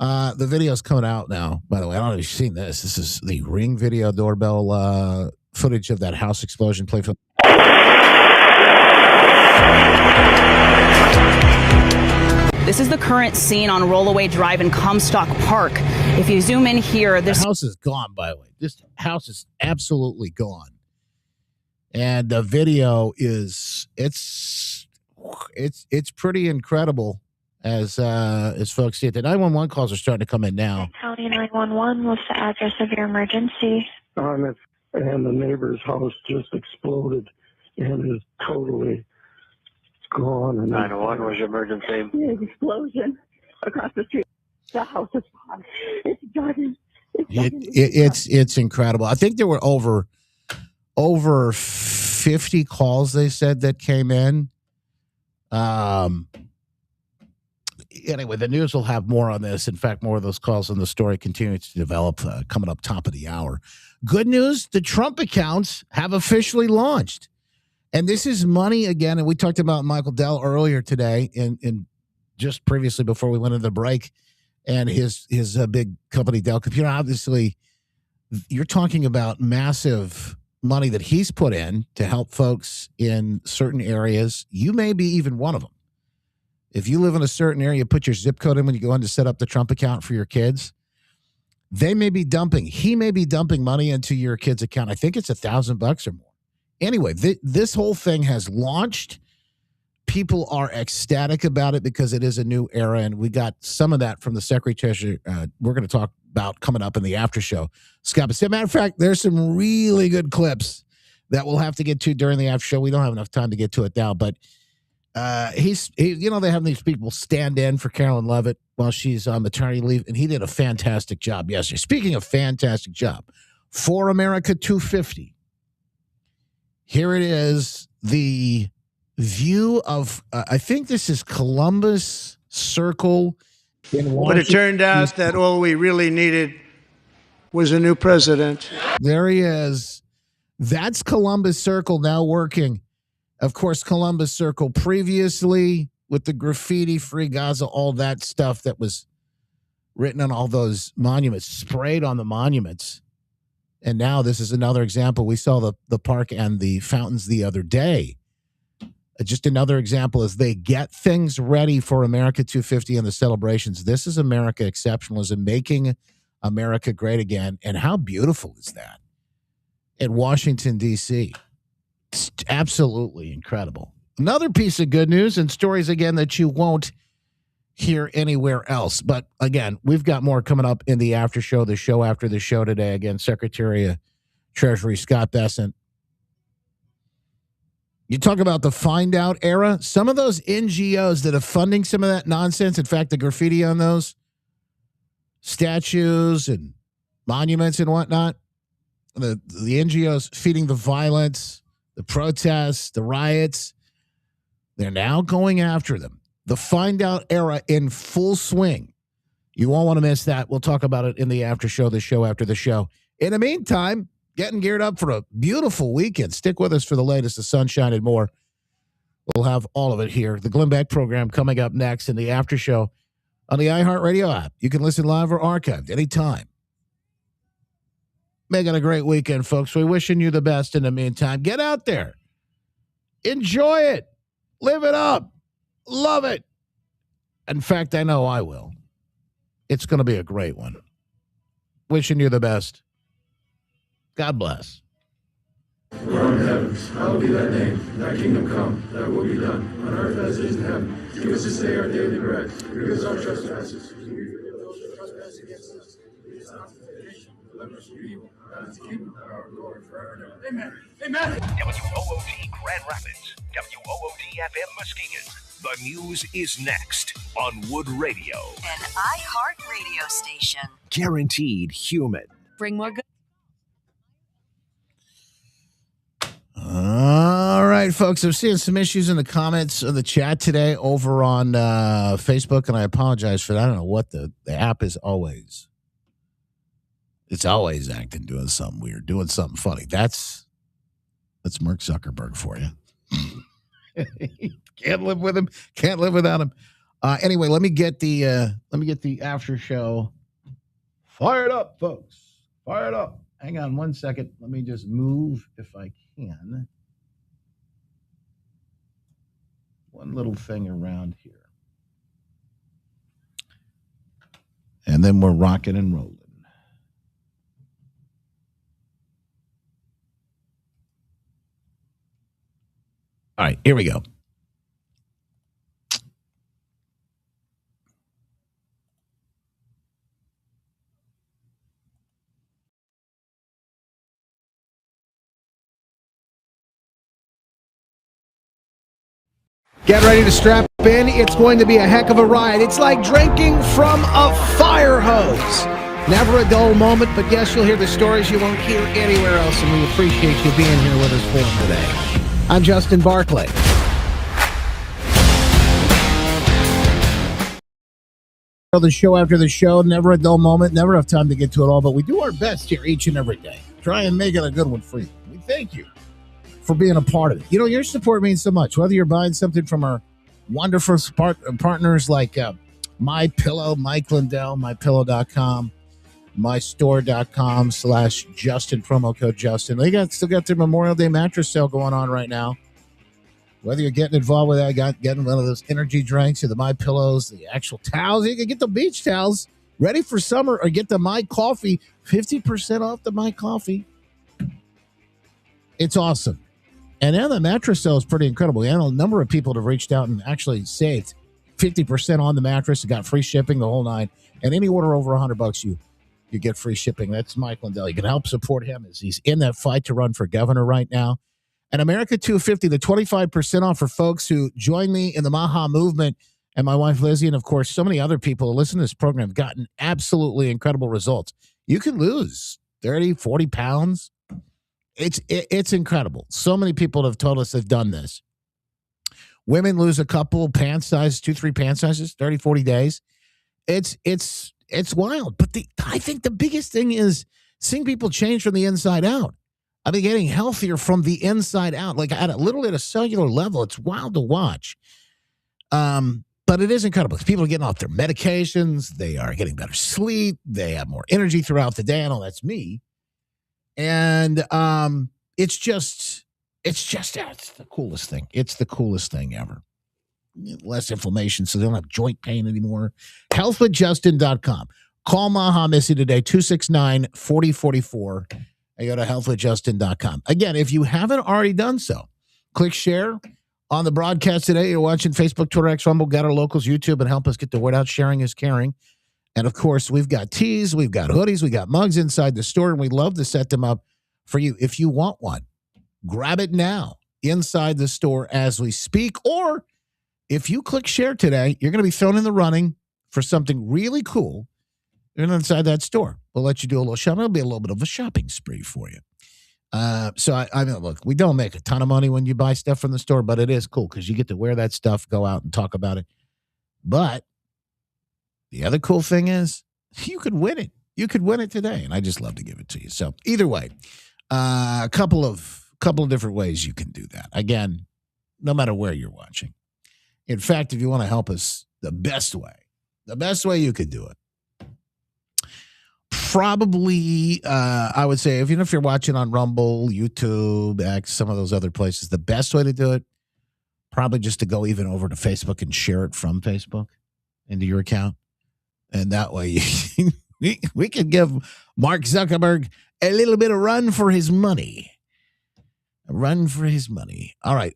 The video's coming out now, by the way. I don't know if you've seen this. This is the Ring video doorbell footage of that house explosion. Play for. This is the current scene on Rollaway Drive in Comstock Park. If you zoom in here, the house is gone, by the way. This house is absolutely gone. And the video is it's pretty incredible as folks see it. The 911 calls are starting to come in now. County 911, what's the address of your emergency? And the neighbor's house just exploded and is totally gone. And 911 was your emergency. Big explosion across the street. The house is gone. It's done. It's incredible. I think there were over 50 calls, they said, that came in. Anyway, the news will have more on this. In fact, more of those calls and the story continues to develop coming up top of the hour. Good news, the Trump accounts have officially launched. And this is money again, and we talked about Michael Dell earlier today in just previously before we went into the break, and his big company, Dell Computer. Obviously, you're talking about massive money that he's put in to help folks in certain areas. You may be even one of them. If you live in a certain area, you put your zip code in when you go in to set up the Trump account for your kids. He may be dumping money into your kid's account. I think it's $1,000 or more. Anyway, this whole thing has launched. People are ecstatic about it because it is a new era, and we got some of that from the Secretary. We're going to talk about coming up in the after show. Scott, as a matter of fact, there's some really good clips that we'll have to get to during the after show. We don't have enough time to get to it now, but they have these people stand in for Carolyn Levitt while she's on maternity leave, and he did a fantastic job yesterday. Speaking of fantastic job, For America 250. Here it is, the view of, I think this is Columbus Circle in Washington. But it turned out that all we really needed was a new president. There he is. That's Columbus Circle now working. Of course, Columbus Circle previously with the graffiti, Free Gaza, all that stuff that was written on all those monuments, sprayed on the monuments. And now this is another example. We saw the park and the fountains the other day. Just another example as they get things ready for America 250 and the celebrations. This is America Exceptionalism, making America great again. And how beautiful is that? In Washington, D.C. It's absolutely incredible. Another piece of good news and stories, again, that you won't hear anywhere else. But again, we've got more coming up in the after show, the show after the show today. Again, Secretary of Treasury Scott Bessent. You talk about the find out era. Some of those NGOs that are funding some of that nonsense, in fact, the graffiti on those statues and monuments and whatnot, the NGOs feeding the violence, the protests, the riots, they're now going after them. The find out era in full swing. You won't want to miss that. We'll talk about it in the after show, the show after the show. In the meantime, getting geared up for a beautiful weekend. Stick with us for the latest, the sunshine and more. We'll have all of it here. The Glenn Beck program coming up next in the after show on the iHeartRadio app. You can listen live or archived anytime. Making a great weekend, folks. We're wishing you the best in the meantime. Get out there. Enjoy it. Live it up. Love it. In fact, I know I will. It's going to be a great one. Wishing you the best. God bless. We're on heavens, hallowed be thy name. Thy kingdom come, thy will be done, on earth as it is in heaven. Give us this day our daily bread. Forgive us our trespasses, as we forgive those who trespass against us. Lead us not into temptation, deliver us from evil. God is the kingdom, our glory forever and ever. Amen. Amen. WOOD Grand Rapids, WOOD FM Muskegon. The news is next on Wood Radio. An iHeart radio station. Guaranteed human. Bring more good. All right, folks. I'm seeing some issues in the comments of the chat today over on Facebook, and I apologize for that. I don't know what the app is always. It's always acting, doing something weird, doing something funny. That's Mark Zuckerberg for you. Can't live with him. Can't live without him. Anyway, let me get the after show fired up, folks. Fired up. Hang on one second. Let me just move if I can. One little thing around here. And then we're rocking and rolling. All right, here we go. Get ready to strap in. It's going to be a heck of a ride. It's like drinking from a fire hose. Never a dull moment, but yes, you'll hear the stories you won't hear anywhere else, and we appreciate you being here with us for them today. I'm Justin Barclay. The show after the show, never a dull moment, never enough time to get to it all, but we do our best here each and every day. Try and make it a good one for you. We thank you for being a part of it. You know, your support means so much. Whether you're buying something from our wonderful partners like MyPillow, Mike Lindell, MyPillow.com, MyStore.com/Justin, promo code Justin. They still got their Memorial Day mattress sale going on right now. Whether you're getting involved with that, getting one of those energy drinks or the My Pillows, the actual towels, you can get the beach towels ready for summer, or get the My Coffee, 50% off the My Coffee. It's awesome. And now the mattress sale is pretty incredible. I know a number of people have reached out and actually saved 50% on the mattress. It got free shipping, the whole nine. And any order over $100, you get free shipping. That's Mike Lindell. You can help support him as he's in that fight to run for governor right now. And America 250, the 25% off for folks who join me in the Maha movement, and my wife Lizzie, and of course so many other people who listen to this program have gotten absolutely incredible results. You can lose 30, 40 pounds. It's incredible. So many people have told us they've done this. Women lose a couple pant sizes, 2-3 pant sizes, 30, 40 days. It's wild. But I think the biggest thing is seeing people change from the inside out. I've been getting healthier from the inside out, like literally at a cellular level. It's wild to watch. But it is incredible. People are getting off their medications. They are getting better sleep. They have more energy throughout the day. I know that's me. And it's the coolest thing. It's the coolest thing ever. Less inflammation, so they don't have joint pain anymore. Healthwithjustin.com. Call Maha Missy today, 269-4044. And go to healthwithjustin.com. Again, if you haven't already done so, click share on the broadcast today. You're watching Facebook, Twitter, X, Rumble, Got Our Locals, YouTube, and help us get the word out. Sharing is caring. And, of course, we've got tees, we've got hoodies, we got mugs inside the store, and we'd love to set them up for you. If you want one, grab it now inside the store as we speak. Or if you click share today, you're going to be thrown in the running for something really cool inside that store. We'll let you do a little shopping. It'll be a little bit of a shopping spree for you. So I mean, look, we don't make a ton of money when you buy stuff from the store, but it is cool because you get to wear that stuff, go out and talk about it. But the other cool thing is you could win it. You could win it today, and I just love to give it to you. So either way, a couple of different ways you can do that. Again, no matter where you're watching. In fact, if you want to help us, the best way you could do it, probably, I would say, even if you're watching on Rumble, YouTube, X, some of those other places, the best way to do it, probably just to go even over to Facebook and share it from Facebook into your account. And that way we can give Mark Zuckerberg a little bit of run for his money. All right.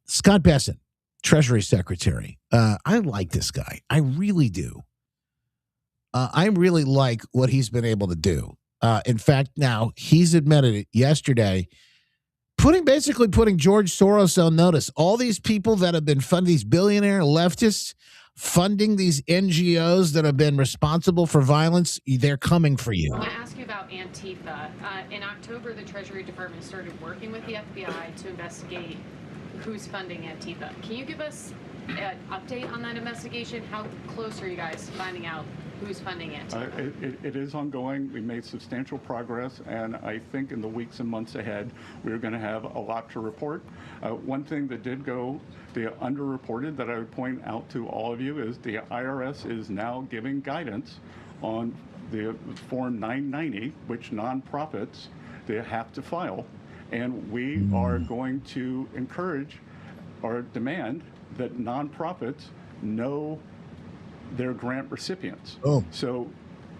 Scott Bessent, Treasury Secretary. I like this guy. I really do. I really like what he's been able to do. In fact, now he's admitted it yesterday, putting George Soros on notice. All these people that have been funding, these billionaire leftists funding these NGOs that have been responsible for violence, they're coming for you. I want to ask you about Antifa. In October, the Treasury Department started working with the FBI to investigate who's funding Antifa. Can you give us an update on that investigation? How close are you guys to finding out who's funding Antifa? It is ongoing. We made substantial progress, and I think in the weeks and months ahead, we're going to have a lot to report. One thing that did go the underreported that I would point out to all of you is the IRS is now giving guidance on the Form 990, which nonprofits they have to file. And we are going to encourage or demand that nonprofits know their grant recipients. Oh. So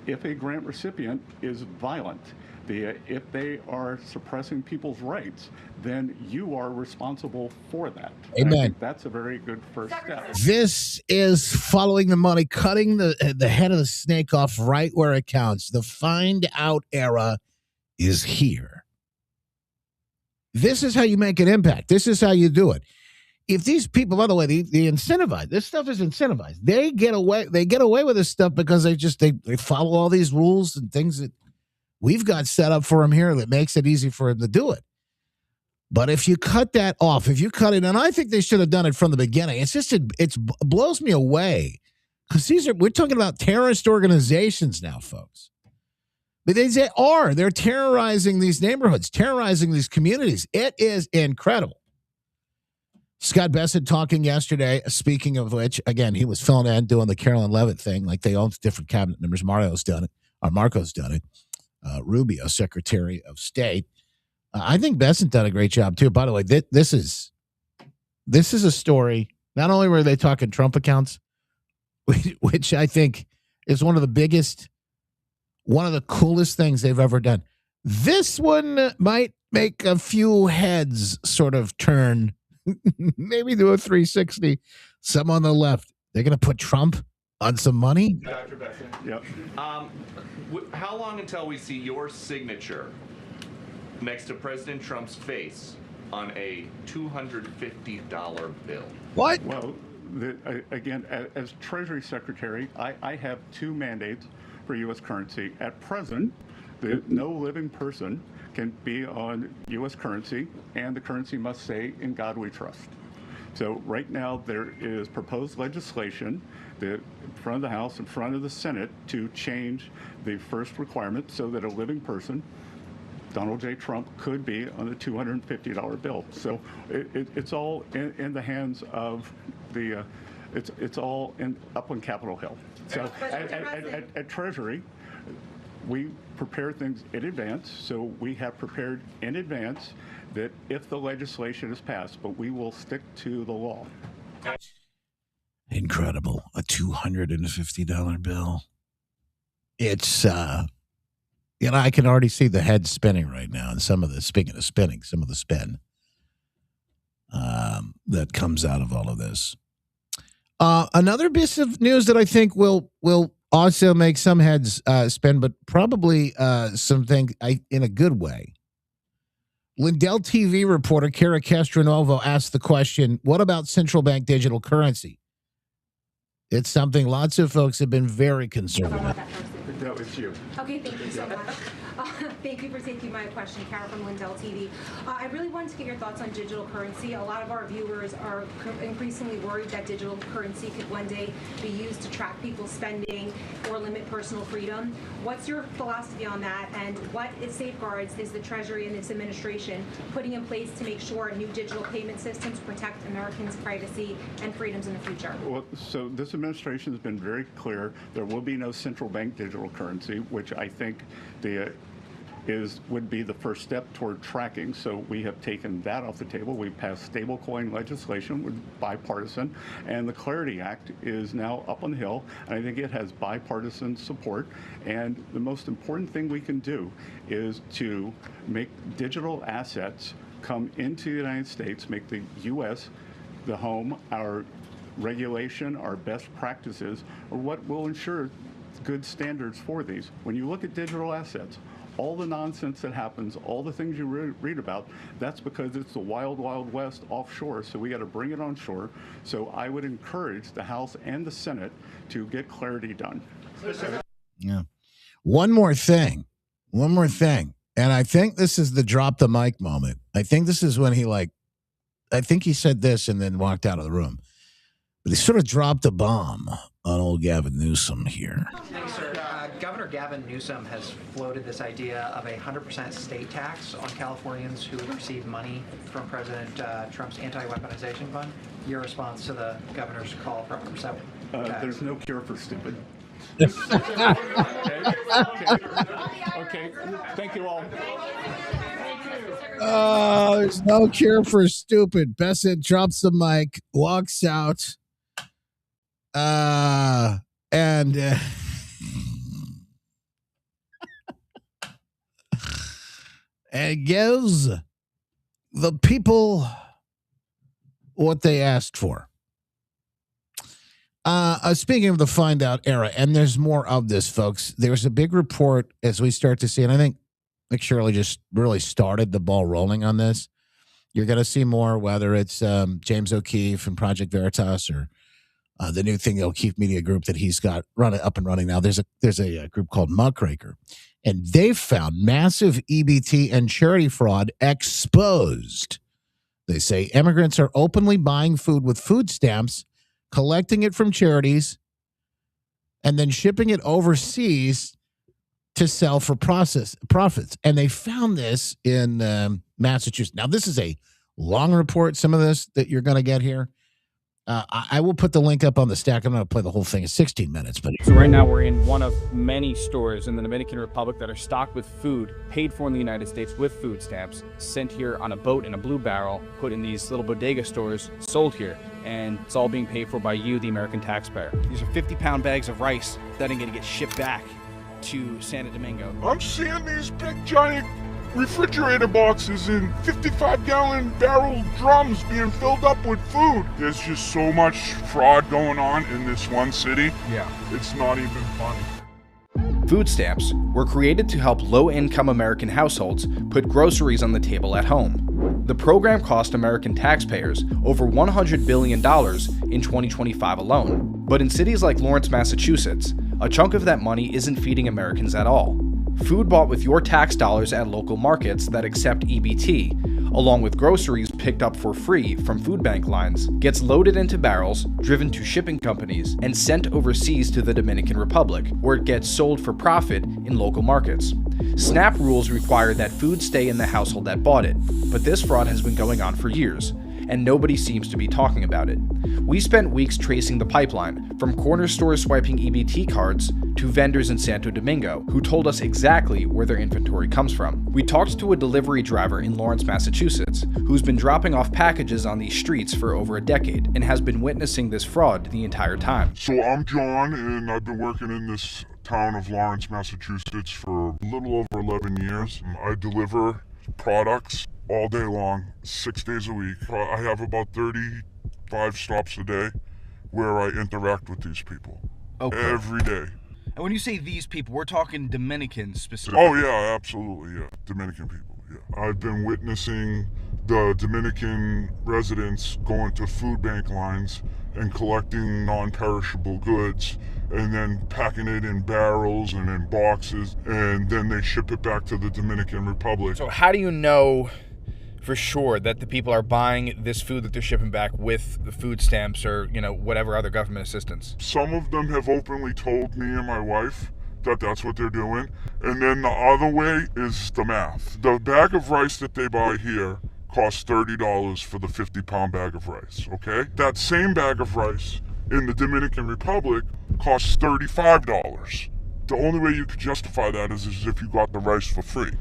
if a grant recipient is violent, if they are suppressing people's rights, then you are responsible for that. Amen. And I think that's a very good first step. This is following the money, cutting the head of the snake off right where it counts. The find out era is here. This is how you make an impact. This is how you do it. If these people, by the way, they incentivize. This stuff is incentivized. They get away with this stuff because they follow all these rules and things that we've got set up for them here that makes it easy for them to do it. But if you cut that off, if you cut it, and I think they should have done it from the beginning. It blows me away because we're talking about terrorist organizations now, folks. But they're terrorizing these neighborhoods, terrorizing these communities. It is incredible. Scott Bessent talking yesterday, speaking of which, again, he was filling in, doing the Carolyn Levitt thing, like they own different cabinet members. Marco's done it. Rubio, Secretary of State. I think Bessent done a great job, too. By the way, this is a story. Not only were they talking Trump accounts, which I think is one of the coolest things they've ever done. This one might make a few heads sort of turn, maybe do a 360. Some on the left. They're going to put Trump on some money. Dr. Bessent. Yep. How long until we see your signature next to President Trump's face on a $250 bill? What? Well, again, as Treasury Secretary, I have two mandates for U.S. currency. At present, no living person can be on U.S. currency, and the currency must say, "In God we trust." So right now there is proposed legislation in front of the House, in front of the Senate, to change the first requirement so that a living person, Donald J. Trump, could be on the $250 bill. So it's all in the hands of the, it's all up on Capitol Hill. So at Treasury, we prepare things in advance. So we have prepared in advance that if the legislation is passed, but we will stick to the law. Incredible. A $250 bill. It's, I can already see the head spinning right now. And speaking of spinning, some of the spin that comes out of all of this. Another piece of news that I think will also make some heads spin, but probably something in a good way. Lindell TV reporter Kara Castronovo asked the question, what about central bank digital currency? It's something lots of folks have been very concerned about. That was you. Okay, thank you so much. Thank you for taking my question, Kara from Lindell TV. I really wanted to get your thoughts on digital currency. A lot of our viewers are increasingly worried that digital currency could one day be used to track people's spending or limit personal freedom. What's your philosophy on that, and what safeguards is the Treasury and this administration putting in place to make sure new digital payment systems protect Americans' privacy and freedoms in the future? Well, so this administration has been very clear. There will be no central bank digital currency, which I think would be the first step toward tracking. So we have taken that off the table. We passed stablecoin legislation with bipartisan, and the Clarity Act is now up on the Hill, and I think it has bipartisan support. And the most important thing we can do is to make digital assets come into the United States, make the U.S. the home. Our regulation, our best practices are what will ensure good standards for these. When you look at digital assets, all the nonsense that happens, all the things you read about, that's because it's the wild, wild west offshore. So we got to bring it on shore. So I would encourage the House and the Senate to get clarity done. Yeah. One more thing. And I think this is the drop the mic moment. I think this is when I think he said this and then walked out of the room. But he sort of dropped a bomb on old Gavin Newsom here. Thanks, sir. Governor Gavin Newsom has floated this idea of a 100% state tax on Californians who receive money from President Trump's anti-weaponization fund. Your response to the governor's call for 100% tax? There's no cure for stupid. Okay. Thank you all. There's no cure for stupid. Bessent drops the mic, walks out. And and gives the people what they asked for. Speaking of the find out era, and there's more of this, folks. There's a big report as we start to see, and I think Shirley just really started the ball rolling on this. You're going to see more, whether it's James O'Keefe and Project Veritas or the new thing, the O'Keefe Media Group that he's got up and running now. There's a group called Muckraker, and they've found massive EBT and charity fraud exposed. They say immigrants are openly buying food with food stamps, collecting it from charities, and then shipping it overseas to sell for profits. And they found this in Massachusetts. Now, this is a long report, some of this that you're going to get here. I will put the link up on the stack. I'm going to play the whole thing in 16 minutes. But So right now we're in one of many stores in the Dominican Republic that are stocked with food, paid for in the United States with food stamps, sent here on a boat in a blue barrel, put in these little bodega stores, sold here. And it's all being paid for by you, the American taxpayer. These are 50-pound bags of rice that are going to get shipped back to Santo Domingo. I'm seeing these big giant refrigerator boxes in 55-gallon barrel drums being filled up with food. There's just so much fraud going on in this one city. Yeah. It's not even funny. Food stamps were created to help low-income American households put groceries on the table at home. The program cost American taxpayers over $100 billion in 2025 alone. But in cities like Lawrence, Massachusetts, a chunk of that money isn't feeding Americans at all. Food bought with your tax dollars at local markets that accept EBT, along with groceries picked up for free from food bank lines, gets loaded into barrels, driven to shipping companies, and sent overseas to the Dominican Republic, where it gets sold for profit in local markets. SNAP rules require that food stay in the household that bought it, but this fraud has been going on for years, and nobody seems to be talking about it. We spent weeks tracing the pipeline, from corner stores swiping EBT cards to vendors in Santo Domingo who told us exactly where their inventory comes from. We talked to a delivery driver in Lawrence, Massachusetts, who's been dropping off packages on these streets for over a decade and has been witnessing this fraud the entire time. So I'm John, and I've been working in this town of Lawrence, Massachusetts for a little over 11 years. I deliver products all day long, 6 days a week. I have about 35 stops a day where I interact with these people. Okay. Every day. And when you say these people, we're talking Dominicans specifically. Oh yeah, absolutely, yeah. Dominican people, yeah. I've been witnessing the Dominican residents going to food bank lines and collecting non-perishable goods and then packing it in barrels and in boxes, and then they ship it back to the Dominican Republic. So how do you know for sure that the people are buying this food that they're shipping back with the food stamps or, whatever other government assistance? Some of them have openly told me and my wife that that's what they're doing. And then the other way is the math. The bag of rice that they buy here costs $30 for the 50-pound bag of rice, okay? That same bag of rice in the Dominican Republic costs $35. The only way you could justify that is if you got the rice for free.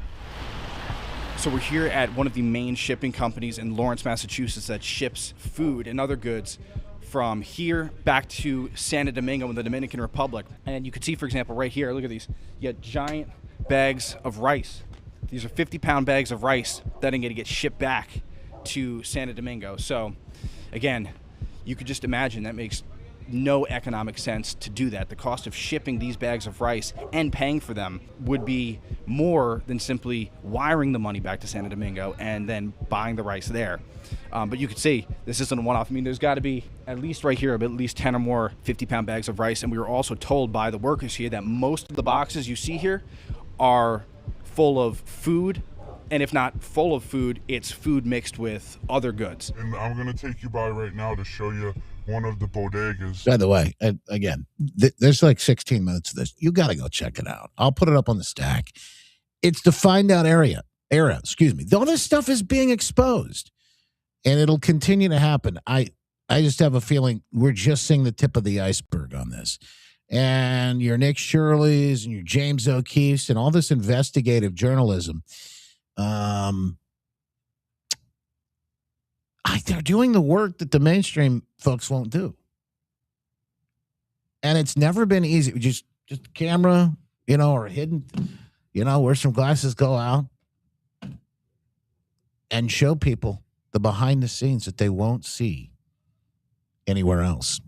So we're here at one of the main shipping companies in Lawrence, Massachusetts that ships food and other goods from here back to Santo Domingo in the Dominican Republic. And you can see, for example, right here, look at these. You got giant bags of rice. These are 50-pound bags of rice that are going to get shipped back to Santo Domingo. So, again, you could just imagine that makes no economic sense to do that. The cost of shipping these bags of rice and paying for them would be more than simply wiring the money back to Santo Domingo and then buying the rice there. But you could see this isn't a one-off. I mean, there's got to be at least right here, at least 10 or more 50-pound bags of rice. And we were also told by the workers here that most of the boxes you see here are full of food. And if not full of food, it's food mixed with other goods. And I'm going to take you by right now to show you one of the bodegas. By the way, again, there's like 16 minutes of this. You got to go check it out. I'll put it up on the stack. It's the find out era. All this stuff is being exposed, and it'll continue to happen. I just have a feeling we're just seeing the tip of the iceberg on this. And your Nick Shirleys and your James O'Keefe's and all this investigative journalism, they're doing the work that the mainstream folks won't do. And it's never been easy. Just camera, or hidden, where some glasses go out. and show people the behind the scenes that they won't see anywhere else.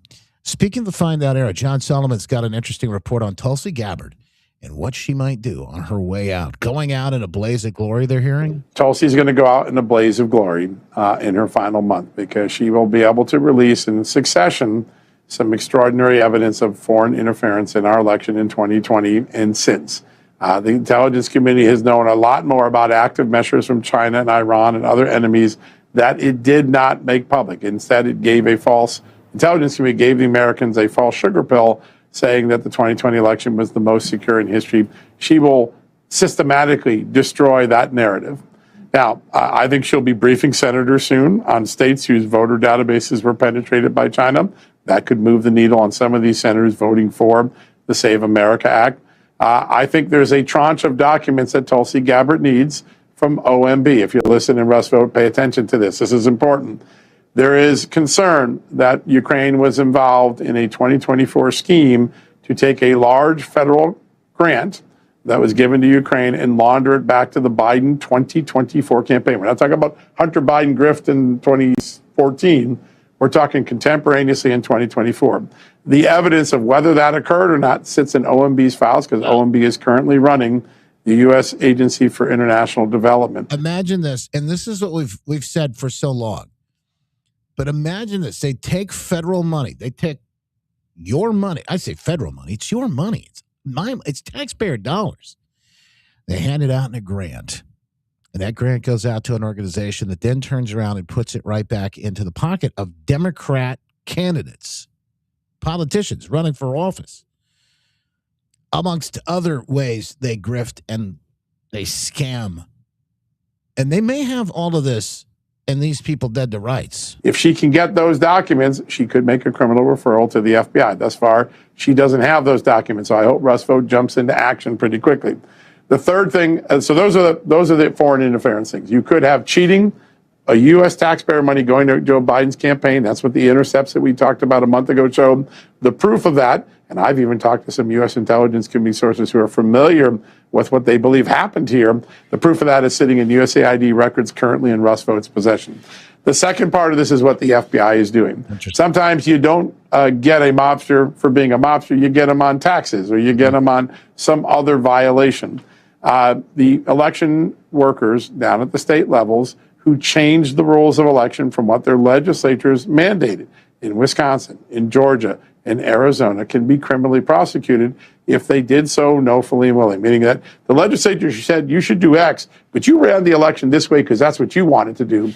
Speaking of the Find Out era, John Solomon's got an interesting report on Tulsi Gabbard and what she might do on her way out. Going out in a blaze of glory, they're hearing? Tulsi's going to go out in a blaze of glory in her final month because she will be able to release in succession some extraordinary evidence of foreign interference in our election in 2020 and since. The intelligence community has known a lot more about active measures from China and Iran and other enemies that it did not make public. Instead, it gave a false intelligence community gave the Americans a false sugar pill saying that the 2020 election was the most secure in history. She will systematically destroy that narrative. Now, I think she'll be briefing senators soon on states whose voter databases were penetrated by China. That could move the needle on some of these senators voting for the Save America Act. I think there's a tranche of documents that Tulsi Gabbard needs from OMB. If you're listening, Russ Vogt, pay attention to this. This is important. There is concern that Ukraine was involved in a 2024 scheme to take a large federal grant that was given to Ukraine and launder it back to the Biden 2024 campaign. We're not talking about Hunter Biden grift in 2014. We're talking contemporaneously in 2024. The evidence of whether that occurred or not sits in OMB's files because OMB is currently running the U.S. Agency for International Development. Imagine this, and this is what we've said for so long. But imagine this. They take federal money. They take your money. I say federal money. It's your money. It's taxpayer dollars. They hand it out in a grant. And that grant goes out to an organization that then turns around and puts it right back into the pocket of Democrat candidates, politicians running for office. Amongst other ways, they grift and they scam. And they may have all of this and these people dead to rights. If she can get those documents, she could make a criminal referral to the FBI. Thus far, she doesn't have those documents. So I hope Russ Vogt jumps into action pretty quickly. The third thing, so those are the foreign interference things. You could have cheating, a U.S. taxpayer money going to Joe Biden's campaign. That's what the intercepts that we talked about a month ago showed. The proof of that, and I've even talked to some U.S. intelligence community sources who are familiar with what they believe happened here. The proof of that is sitting in USAID records currently in Russ Vogt's possession. The second part of this is what the FBI is doing. Sometimes you don't get a mobster for being a mobster. You get them on taxes or you get them on some other violation. The election workers down at the state levels who changed the rules of election from what their legislatures mandated in Wisconsin, in Georgia, in Arizona can be criminally prosecuted if they did so knowingly and willingly, meaning that the legislature said you should do X, but you ran the election this way because that's what you wanted to do.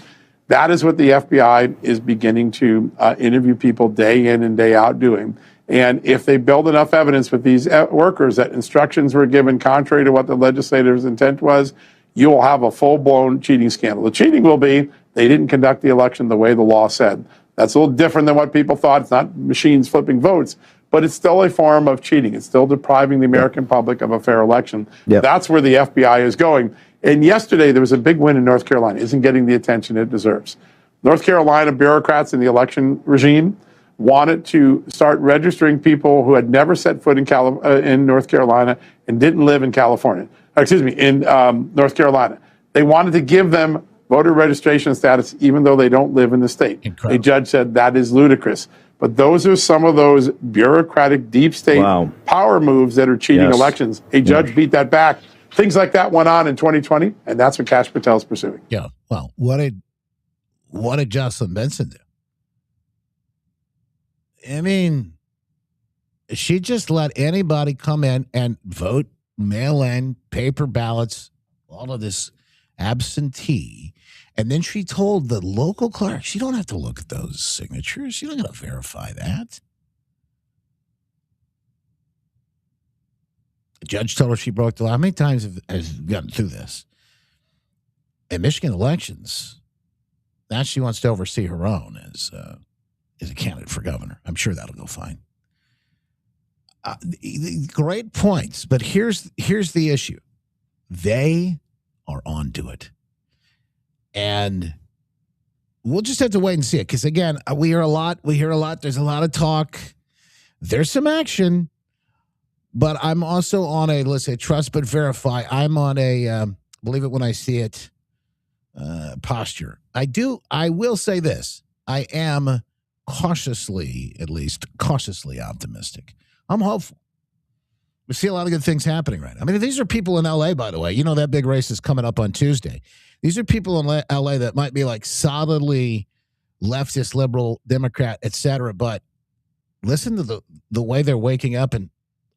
That is what the FBI is beginning to interview people day in and day out doing. And if they build enough evidence with these workers that instructions were given contrary to what the legislature's intent was, you will have a full-blown cheating scandal. The cheating will be they didn't conduct the election the way the law said. That's a little different than what people thought. It's not machines flipping votes, but it's still a form of cheating. It's still depriving the American public of a fair election. That's where the FBI is going. And yesterday there was a big win in North Carolina. Isn't getting the attention it deserves. North Carolina bureaucrats in the election regime wanted to start registering people who had never set foot in North Carolina and didn't live in in North Carolina. They wanted to give them voter registration status even though they don't live in the state. Incredible. A judge said that is ludicrous. But those are some of those bureaucratic deep state power moves that are cheating elections. A judge beat that back. Things like that went on in 2020, and that's what Kash Patel's pursuing. Yeah. Well, what did Jocelyn Benson do? I mean, she just let anybody come in and vote, mail in, paper ballots, all of this absentee. And then she told the local clerk, she don't have to look at those signatures. She's not going to verify that. The judge told her she broke the law. How many times has gotten through this? In Michigan elections, now she wants to oversee her own as a candidate for governor. I'm sure that'll go fine. Great points, but here's the issue. They are onto it. And we'll just have to wait and see it. Because again, we hear a lot. There's a lot of talk. There's some action. But I'm also on a, let's say, trust but verify. I'm on a, believe it when I see it, posture. I will say this. I am cautiously optimistic. I'm hopeful. We see a lot of good things happening right now. I mean, these are people in L.A., by the way. You know that big race is coming up on Tuesday. These are people in L.A. that might be like solidly leftist, liberal, Democrat, etc. But listen to the way they're waking up and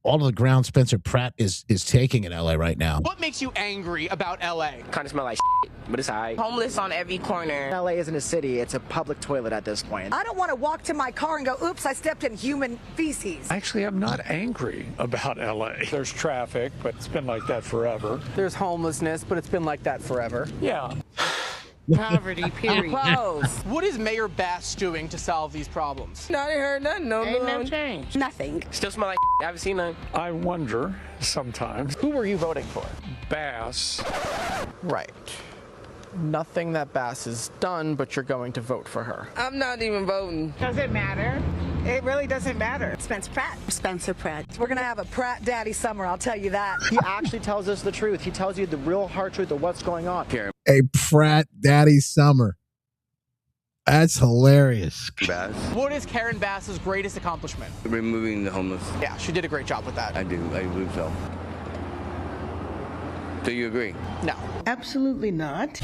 all of the ground Spencer Pratt is taking in L.A. right now. What makes you angry about L.A.? Kind of smell like shit, but it's alright. Homeless on every corner. LA isn't a city, it's a public toilet at this point. I don't want to walk to my car and go, oops, I stepped in human feces. Actually, I'm not angry about LA. There's traffic, but it's been like that forever. There's homelessness, but it's been like that forever. Yeah. Poverty, period. What is Mayor Bass doing to solve these problems? No, I ain't heard nothing. Ain't no change. Nothing. Still smell like shit. I haven't seen none. I wonder sometimes. Who were you voting for? Bass. Right. Nothing that Bass has done, but you're going to vote for her. I'm not even voting. Does it matter? It really doesn't matter. Spencer Pratt. Spencer Pratt. We're going to have a Pratt Daddy summer, I'll tell you that. He actually tells us the truth. He tells you the real hard truth of what's going on here. A Pratt Daddy summer. That's hilarious. Bass. What is Karen Bass's greatest accomplishment? Removing the homeless. Yeah, she did a great job with that. I believe so. Do you agree? No. Absolutely not.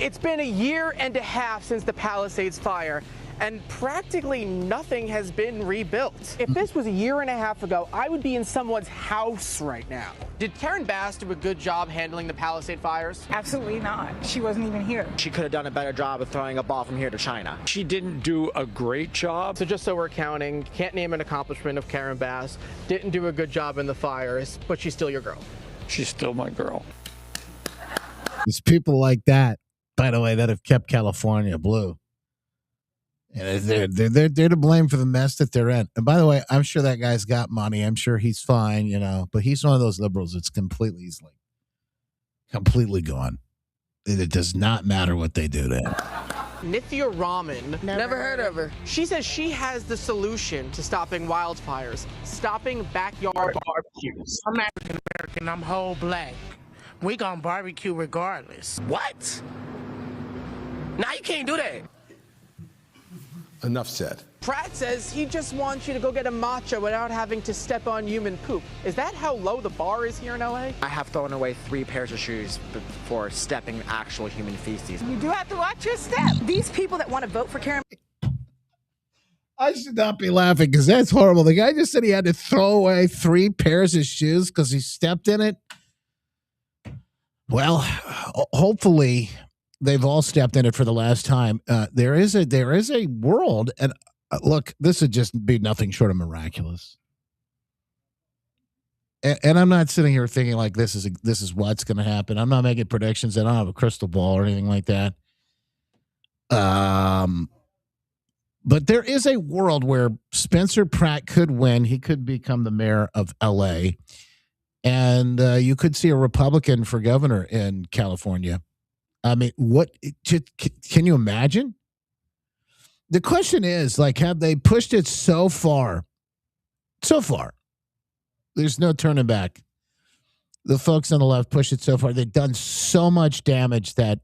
It's been a year and a half since the Palisades fire, and practically nothing has been rebuilt. If this was a year and a half ago, I would be in someone's house right now. Did Karen Bass do a good job handling the Palisade fires? Absolutely not. She wasn't even here. She could have done a better job of throwing a ball from here to China. She didn't do a great job. So just so we're counting, can't name an accomplishment of Karen Bass, didn't do a good job in the fires, but she's still your girl. She's still my girl. It's people like that, by the way, that have kept California blue. And they're to blame for the mess that they're in. And by the way, I'm sure that guy's got money. I'm sure he's fine, but he's one of those liberals that's completely gone. It does not matter what they do to him. Nithya Raman. Never heard of her. She says she has the solution to stopping wildfires, stopping backyard barbecues. I'm African American. I'm whole black. We gonna barbecue regardless. What? Now you can't do that. Enough said. Pratt says he just wants you to go get a matcha without having to step on human poop. Is that how low the bar is here in LA? I have thrown away 3 pairs of shoes for stepping actual human feces. You do have to watch your step. These people that want to vote for Karen. I should not be laughing because that's horrible. The guy just said he had to throw away 3 pairs of shoes because he stepped in it. Well, hopefully they've all stepped in it for the last time. There is a world, and look, this would just be nothing short of miraculous. And I'm not sitting here thinking like this is what's going to happen. I'm not making predictions. I don't have a crystal ball or anything like that. But there is a world where Spencer Pratt could win. He could become the mayor of L.A., and you could see a Republican for governor in California. I mean, can you imagine? The question is, have they pushed it so far? So far, there's no turning back. The folks on the left push it so far. They've done so much damage that,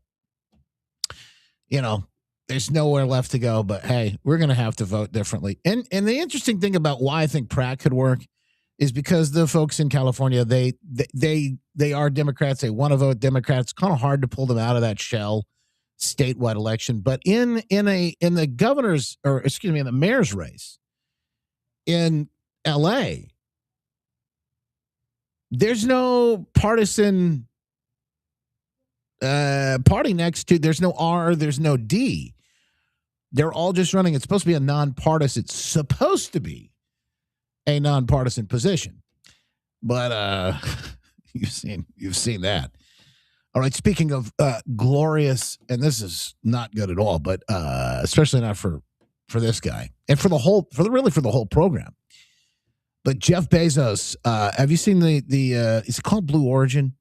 there's nowhere left to go. But hey, we're going to have to vote differently. And the interesting thing about why I think Pratt could work is because the folks in California, they are Democrats. They want to vote Democrats. It's kind of hard to pull them out of that shell statewide election. But in the governor's, in the mayor's race in LA, there's no partisan party next to. There's no R. There's no D. They're all just running. It's supposed to be a nonpartisan. It's supposed to be a nonpartisan position, but you've seen that. All right. Speaking of glorious, and this is not good at all, but especially not for this guy and for the whole program. But Jeff Bezos, have you seen the it's called Blue Origin?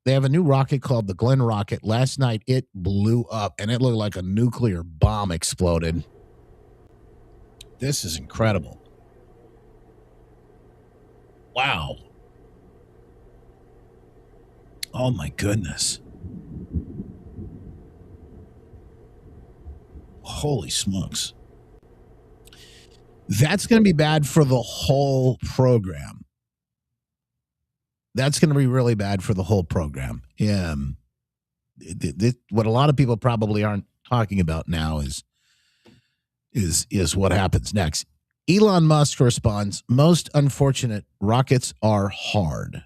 They have a new rocket called the Glenn rocket. Last night it blew up and it looked like a nuclear bomb exploded. This is incredible. Wow. Oh, my goodness. Holy smokes. That's going to be bad for the whole program. That's going to be really bad for the whole program. What a lot of people probably aren't talking about now is what happens next. Elon Musk responds, most unfortunate, rockets are hard.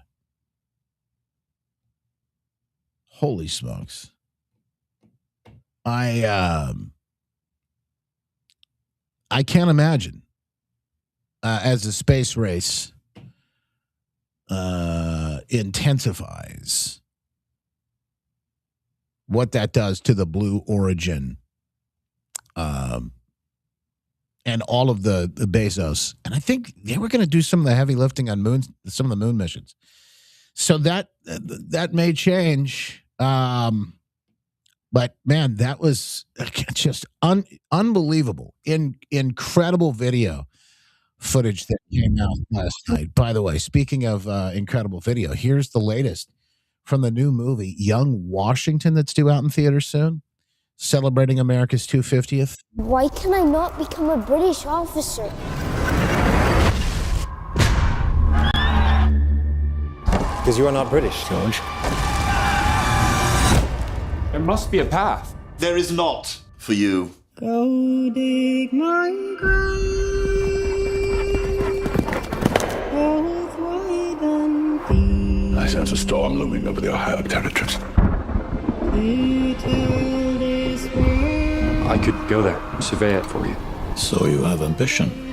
Holy smokes. I can't imagine as the space race intensifies what that does to the Blue Origin and all of the Bezos. And I think they were going to do some of the heavy lifting on some of the moon missions. So that may change. But man, that was just unbelievable. Incredible video footage that came out last night. By the way, speaking of incredible video, here's the latest from the new movie, Young Washington, that's due out in theaters soon, celebrating America's 250th. Why can I not become a British officer? Because you are not British, George. There must be a path. There is not for you. Go dig my grave. I sense a storm looming over the Ohio territories. I could go there, survey it for you. So you have ambition.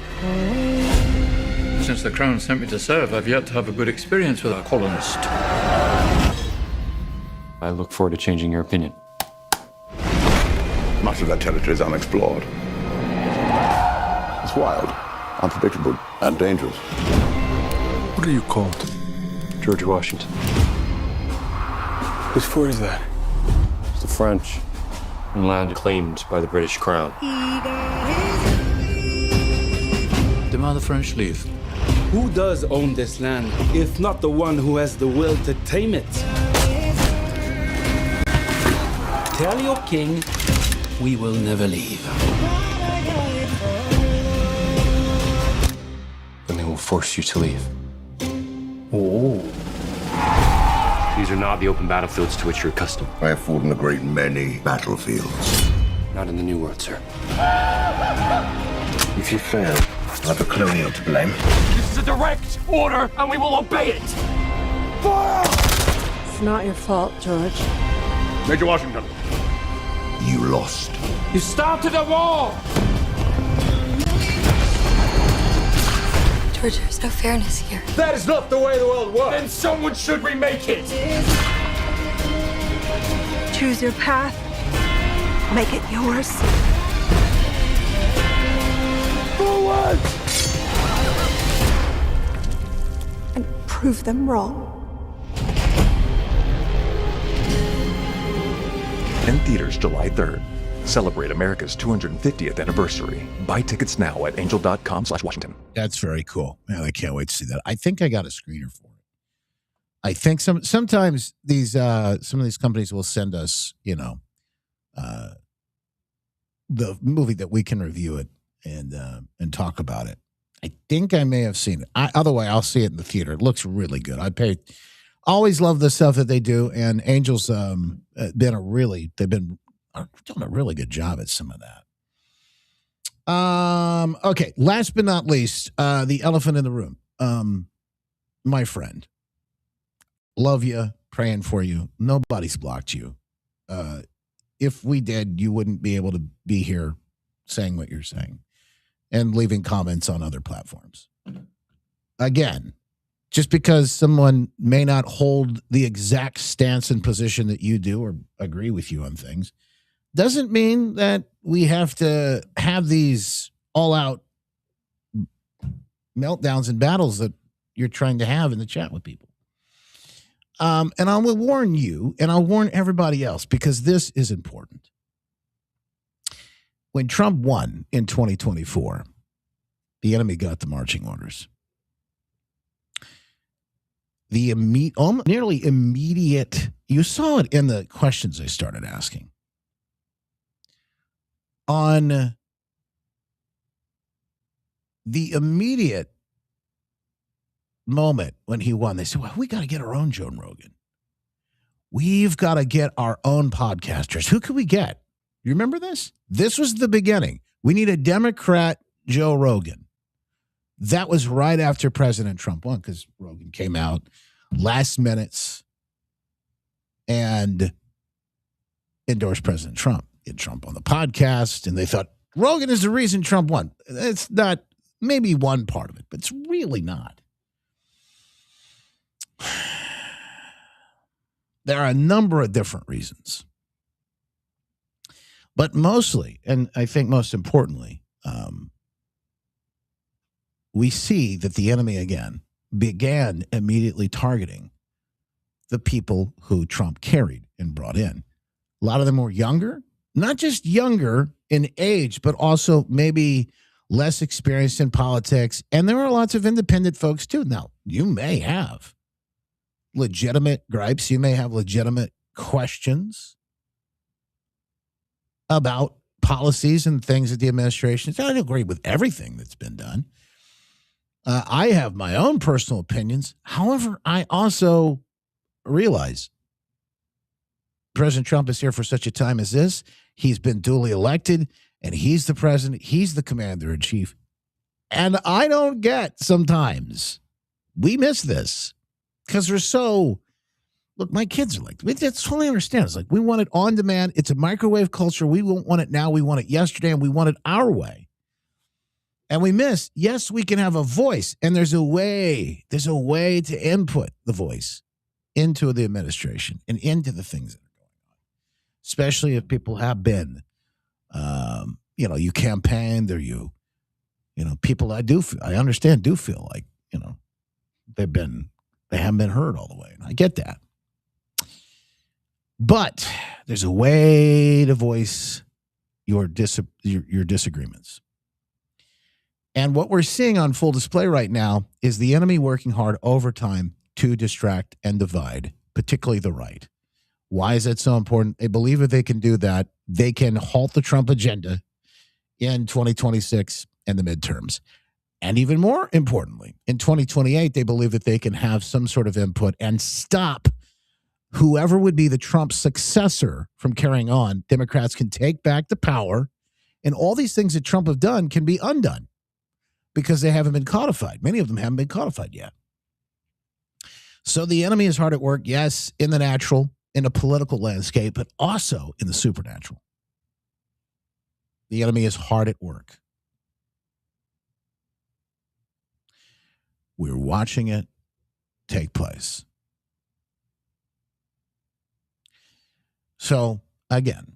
Since the Crown sent me to serve, I've yet to have a good experience with a colonist. I look forward to changing your opinion. Much of that territory is unexplored. It's wild, unpredictable, and dangerous. What are you called? George Washington. Whose for is that? It's the French, and land claimed by the British Crown. Demand the French leave. Who does own this land, if not the one who has the will to tame it? Tell your king we will never leave. Then they will force you to leave. Oh. These are not the open battlefields to which you're accustomed. I have fought in a great many battlefields. Not in the New World, sir. If you fail, I've a colonial to blame. This is a direct order, and we will obey it! Fire! It's not your fault, George. Major Washington. You lost. You started a war! George, there's no fairness here. That is not the way the world works! Then someone should remake it! Choose your path. Make it yours. Forward! And prove them wrong. In theaters July 3rd. Celebrate America's 250th anniversary. Buy tickets now at angel.com/Washington. That's very cool. Man, I can't wait to see that. I think I got a screener for it. I think sometimes these some of these companies will send us, the movie that we can review it and talk about it. I think I may have seen it. Otherwise, I'll see it in the theater. It looks really good. Always love the stuff that they do, and Angel's they've been doing a really good job at some of that. Okay, last but not least, the elephant in the room. My friend, love you, praying for you. Nobody's blocked you. If we did, you wouldn't be able to be here saying what you're saying and leaving comments on other platforms. Again, just because someone may not hold the exact stance and position that you do or agree with you on things doesn't mean that we have to have these all-out meltdowns and battles that you're trying to have in the chat with people. And I will warn you, and I'll warn everybody else, because this is important. When Trump won in 2024, the enemy got the marching orders. nearly immediate, you saw it in the questions they started asking. On the immediate moment when he won, they said, well, we got to get our own Joe Rogan. We've got to get our own podcasters. Who could we get? You remember this? This was the beginning. We need a Democrat Joe Rogan. That was right after President Trump won, because Rogan came out last minutes and endorsed President Trump. Get Trump on the podcast, and they thought Rogan is the reason Trump won. It's not, maybe one part of it, but it's really not. There are a number of different reasons. But mostly, and I think most importantly, we see that the enemy again began immediately targeting the people who Trump carried and brought in. A lot of them were younger, not just younger in age, but also maybe less experienced in politics. And there are lots of independent folks too. Now, you may have legitimate gripes. You may have legitimate questions about policies and things that the administration. I don't agree with everything that's been done. I have my own personal opinions. However, I also realize President Trump is here for such a time as this. He's been duly elected, and he's the president. He's the commander-in-chief. And I don't get sometimes. We miss this because we're so... Look, my kids are like, that's totally understand. It's like, we want it on demand. It's a microwave culture. We won't want it now. We want it yesterday, and we want it our way. And we miss, yes, we can have a voice, and there's a way to input the voice into the administration and into the things that are going on, especially if people have been, you campaigned or people I understand do feel like, they haven't been heard all the way. And I get that. But there's a way to voice your disagreements. And what we're seeing on full display right now is the enemy working hard overtime to distract and divide, particularly the right. Why is that so important? They believe if they can do that, they can halt the Trump agenda in 2026 and the midterms. And even more importantly, in 2028, they believe that they can have some sort of input and stop whoever would be the Trump successor from carrying on. Democrats can take back the power, and all these things that Trump have done can be undone because they haven't been codified. Many of them haven't been codified yet. So the enemy is hard at work, yes, in the natural, in the political landscape, but also in the supernatural. The enemy is hard at work. We're watching it take place. So, again,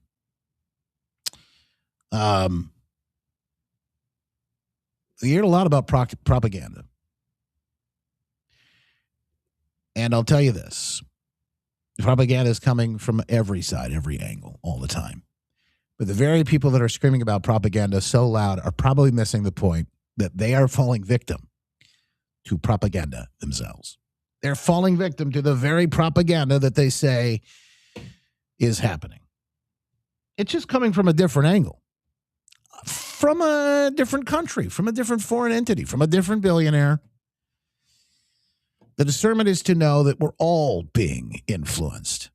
you hear a lot about propaganda. And I'll tell you this. Propaganda is coming from every side, every angle, all the time. But the very people that are screaming about propaganda so loud are probably missing the point that they are falling victim to propaganda themselves. They're falling victim to the very propaganda that they say is happening. It's just coming from a different angle, from a different country, from a different foreign entity, from a different billionaire. The discernment is to know that we're all being influenced.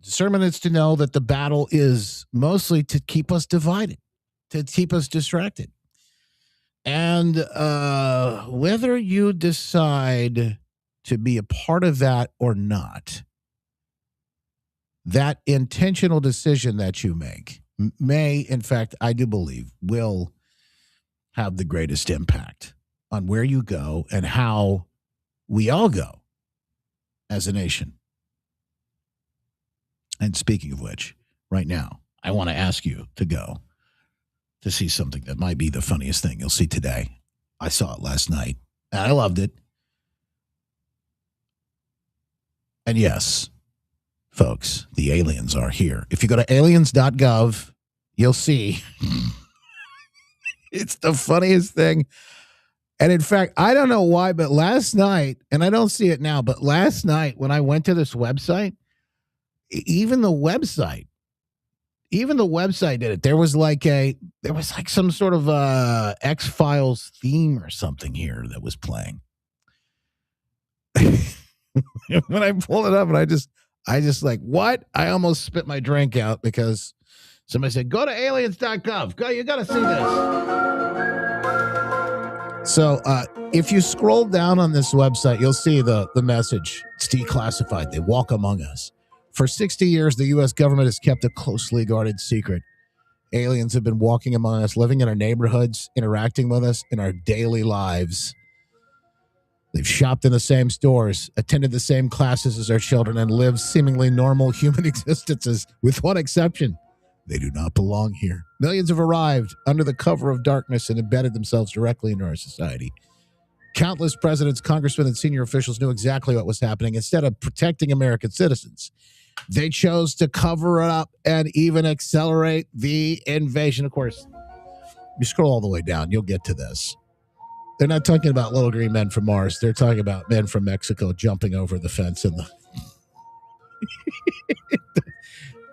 Discernment is to know that the battle is mostly to keep us divided, to keep us distracted. And whether you decide to be a part of that or not, that intentional decision that you make may, in fact, I do believe, will have the greatest impact on where you go and how we all go as a nation. And speaking of which, right now, I want to ask you to go to see something that might be the funniest thing you'll see today. I saw it last night, and I loved it. And yes, folks, the aliens are here. If you go to aliens.gov, you'll see it's the funniest thing. And in fact, I don't know why, but last night, and I don't see it now, but last night when I went to this website, even the website did it. There was like some sort of X-Files theme or something here that was playing. When I pulled it up, and I just like, what? I almost spit my drink out because somebody said, go to aliens.gov. Go, you got to see this. So if you scroll down on this website, you'll see the message. It's declassified. They walk among us. For 60 years, the U.S. government has kept a closely guarded secret. Aliens have been walking among us, living in our neighborhoods, interacting with us in our daily lives. They've shopped in the same stores, attended the same classes as our children, and lived seemingly normal human existences, with one exception. They do not belong here. Millions have arrived under the cover of darkness and embedded themselves directly into our society. Countless presidents, congressmen, and senior officials knew exactly what was happening. Instead of protecting American citizens, they chose to cover it up and even accelerate the invasion. Of course, you scroll all the way down, you'll get to this. They're not talking about little green men from Mars. They're talking about men from Mexico jumping over the fence and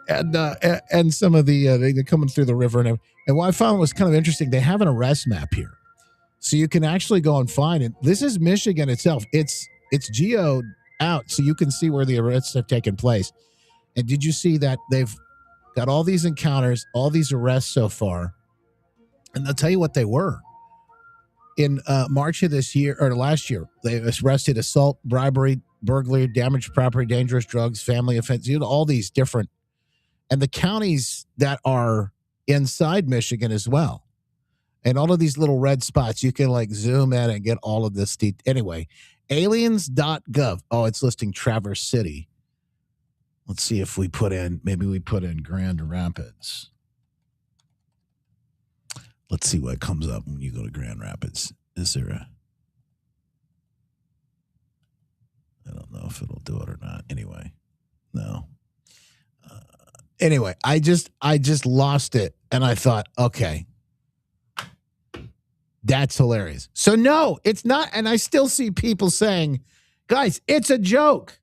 and some of the they're coming through the river and what I found was kind of interesting. They have an arrest map here, so you can actually go and find it. This is Michigan itself. It's geoed out, so you can see where the arrests have taken place. And did you see that they've got all these encounters, all these arrests so far? And they'll tell you what they were. In March of this year, or last year, they arrested assault, bribery, burglary, damaged property, dangerous drugs, family offense, all these different, and the counties that are inside Michigan as well. And all of these little red spots, you can like zoom in and get all of this. Anyway, aliens.gov. Oh, it's listing Traverse City. Let's see if maybe we put in Grand Rapids. Let's see what comes up when you go to Grand Rapids. Is there I don't know if it'll do it or not. Anyway, no. Anyway, I just lost it, and I thought, okay, that's hilarious. So no, it's not, and I still see people saying, guys, it's a joke.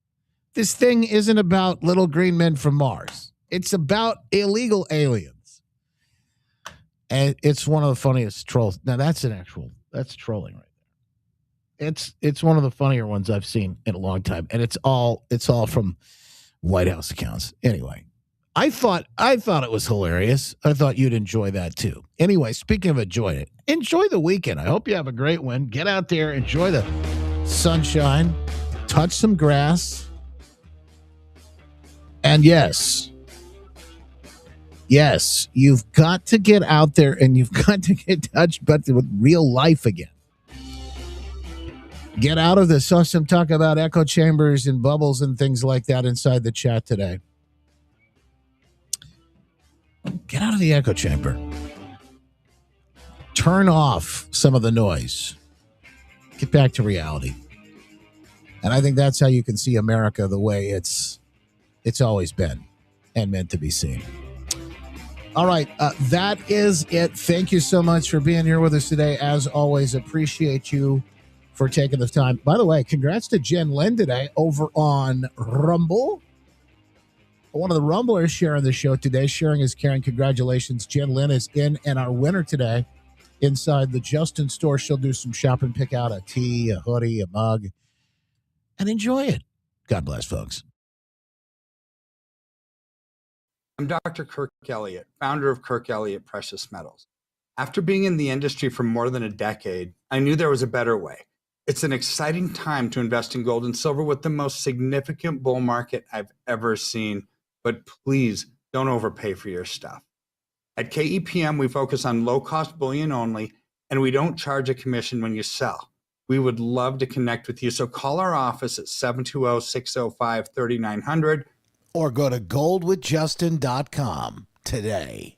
This thing isn't about little green men from Mars. It's about illegal aliens. And it's one of the funniest trolls. Now that's trolling right there. It's one of the funnier ones I've seen in a long time. And it's all from White House accounts. Anyway, I thought it was hilarious. I thought you'd enjoy that too. Anyway, speaking of enjoying it, enjoy the weekend. I hope you have a great one. Get out there, enjoy the sunshine, touch some grass. And yes, you've got to get out there and you've got to get touched with real life again. Get out of this. Saw some talk about echo chambers and bubbles and things like that inside the chat today. Get out of the echo chamber. Turn off some of the noise. Get back to reality. And I think that's how you can see America the way it's always been and meant to be seen. All right, that is it. Thank you so much for being here with us today. As always, appreciate you for taking the time. By the way, congrats to Jen Lynn today over on Rumble. One of the Rumblers sharing the show today. Sharing is caring. Congratulations. Jen Lynn is in, and our winner today inside the Justin store. She'll do some shopping, pick out a tea, a hoodie, a mug, and enjoy it. God bless, folks. I'm Dr. Kirk Elliott, founder of Kirk Elliott Precious Metals. After being in the industry for more than a decade, I knew there was a better way. It's an exciting time to invest in gold and silver with the most significant bull market I've ever seen. But please don't overpay for your stuff. At KEPM, we focus on low-cost bullion only, and we don't charge a commission when you sell. We would love to connect with you, so call our office at 720-605-3900 or go to goldwithjustin.com today.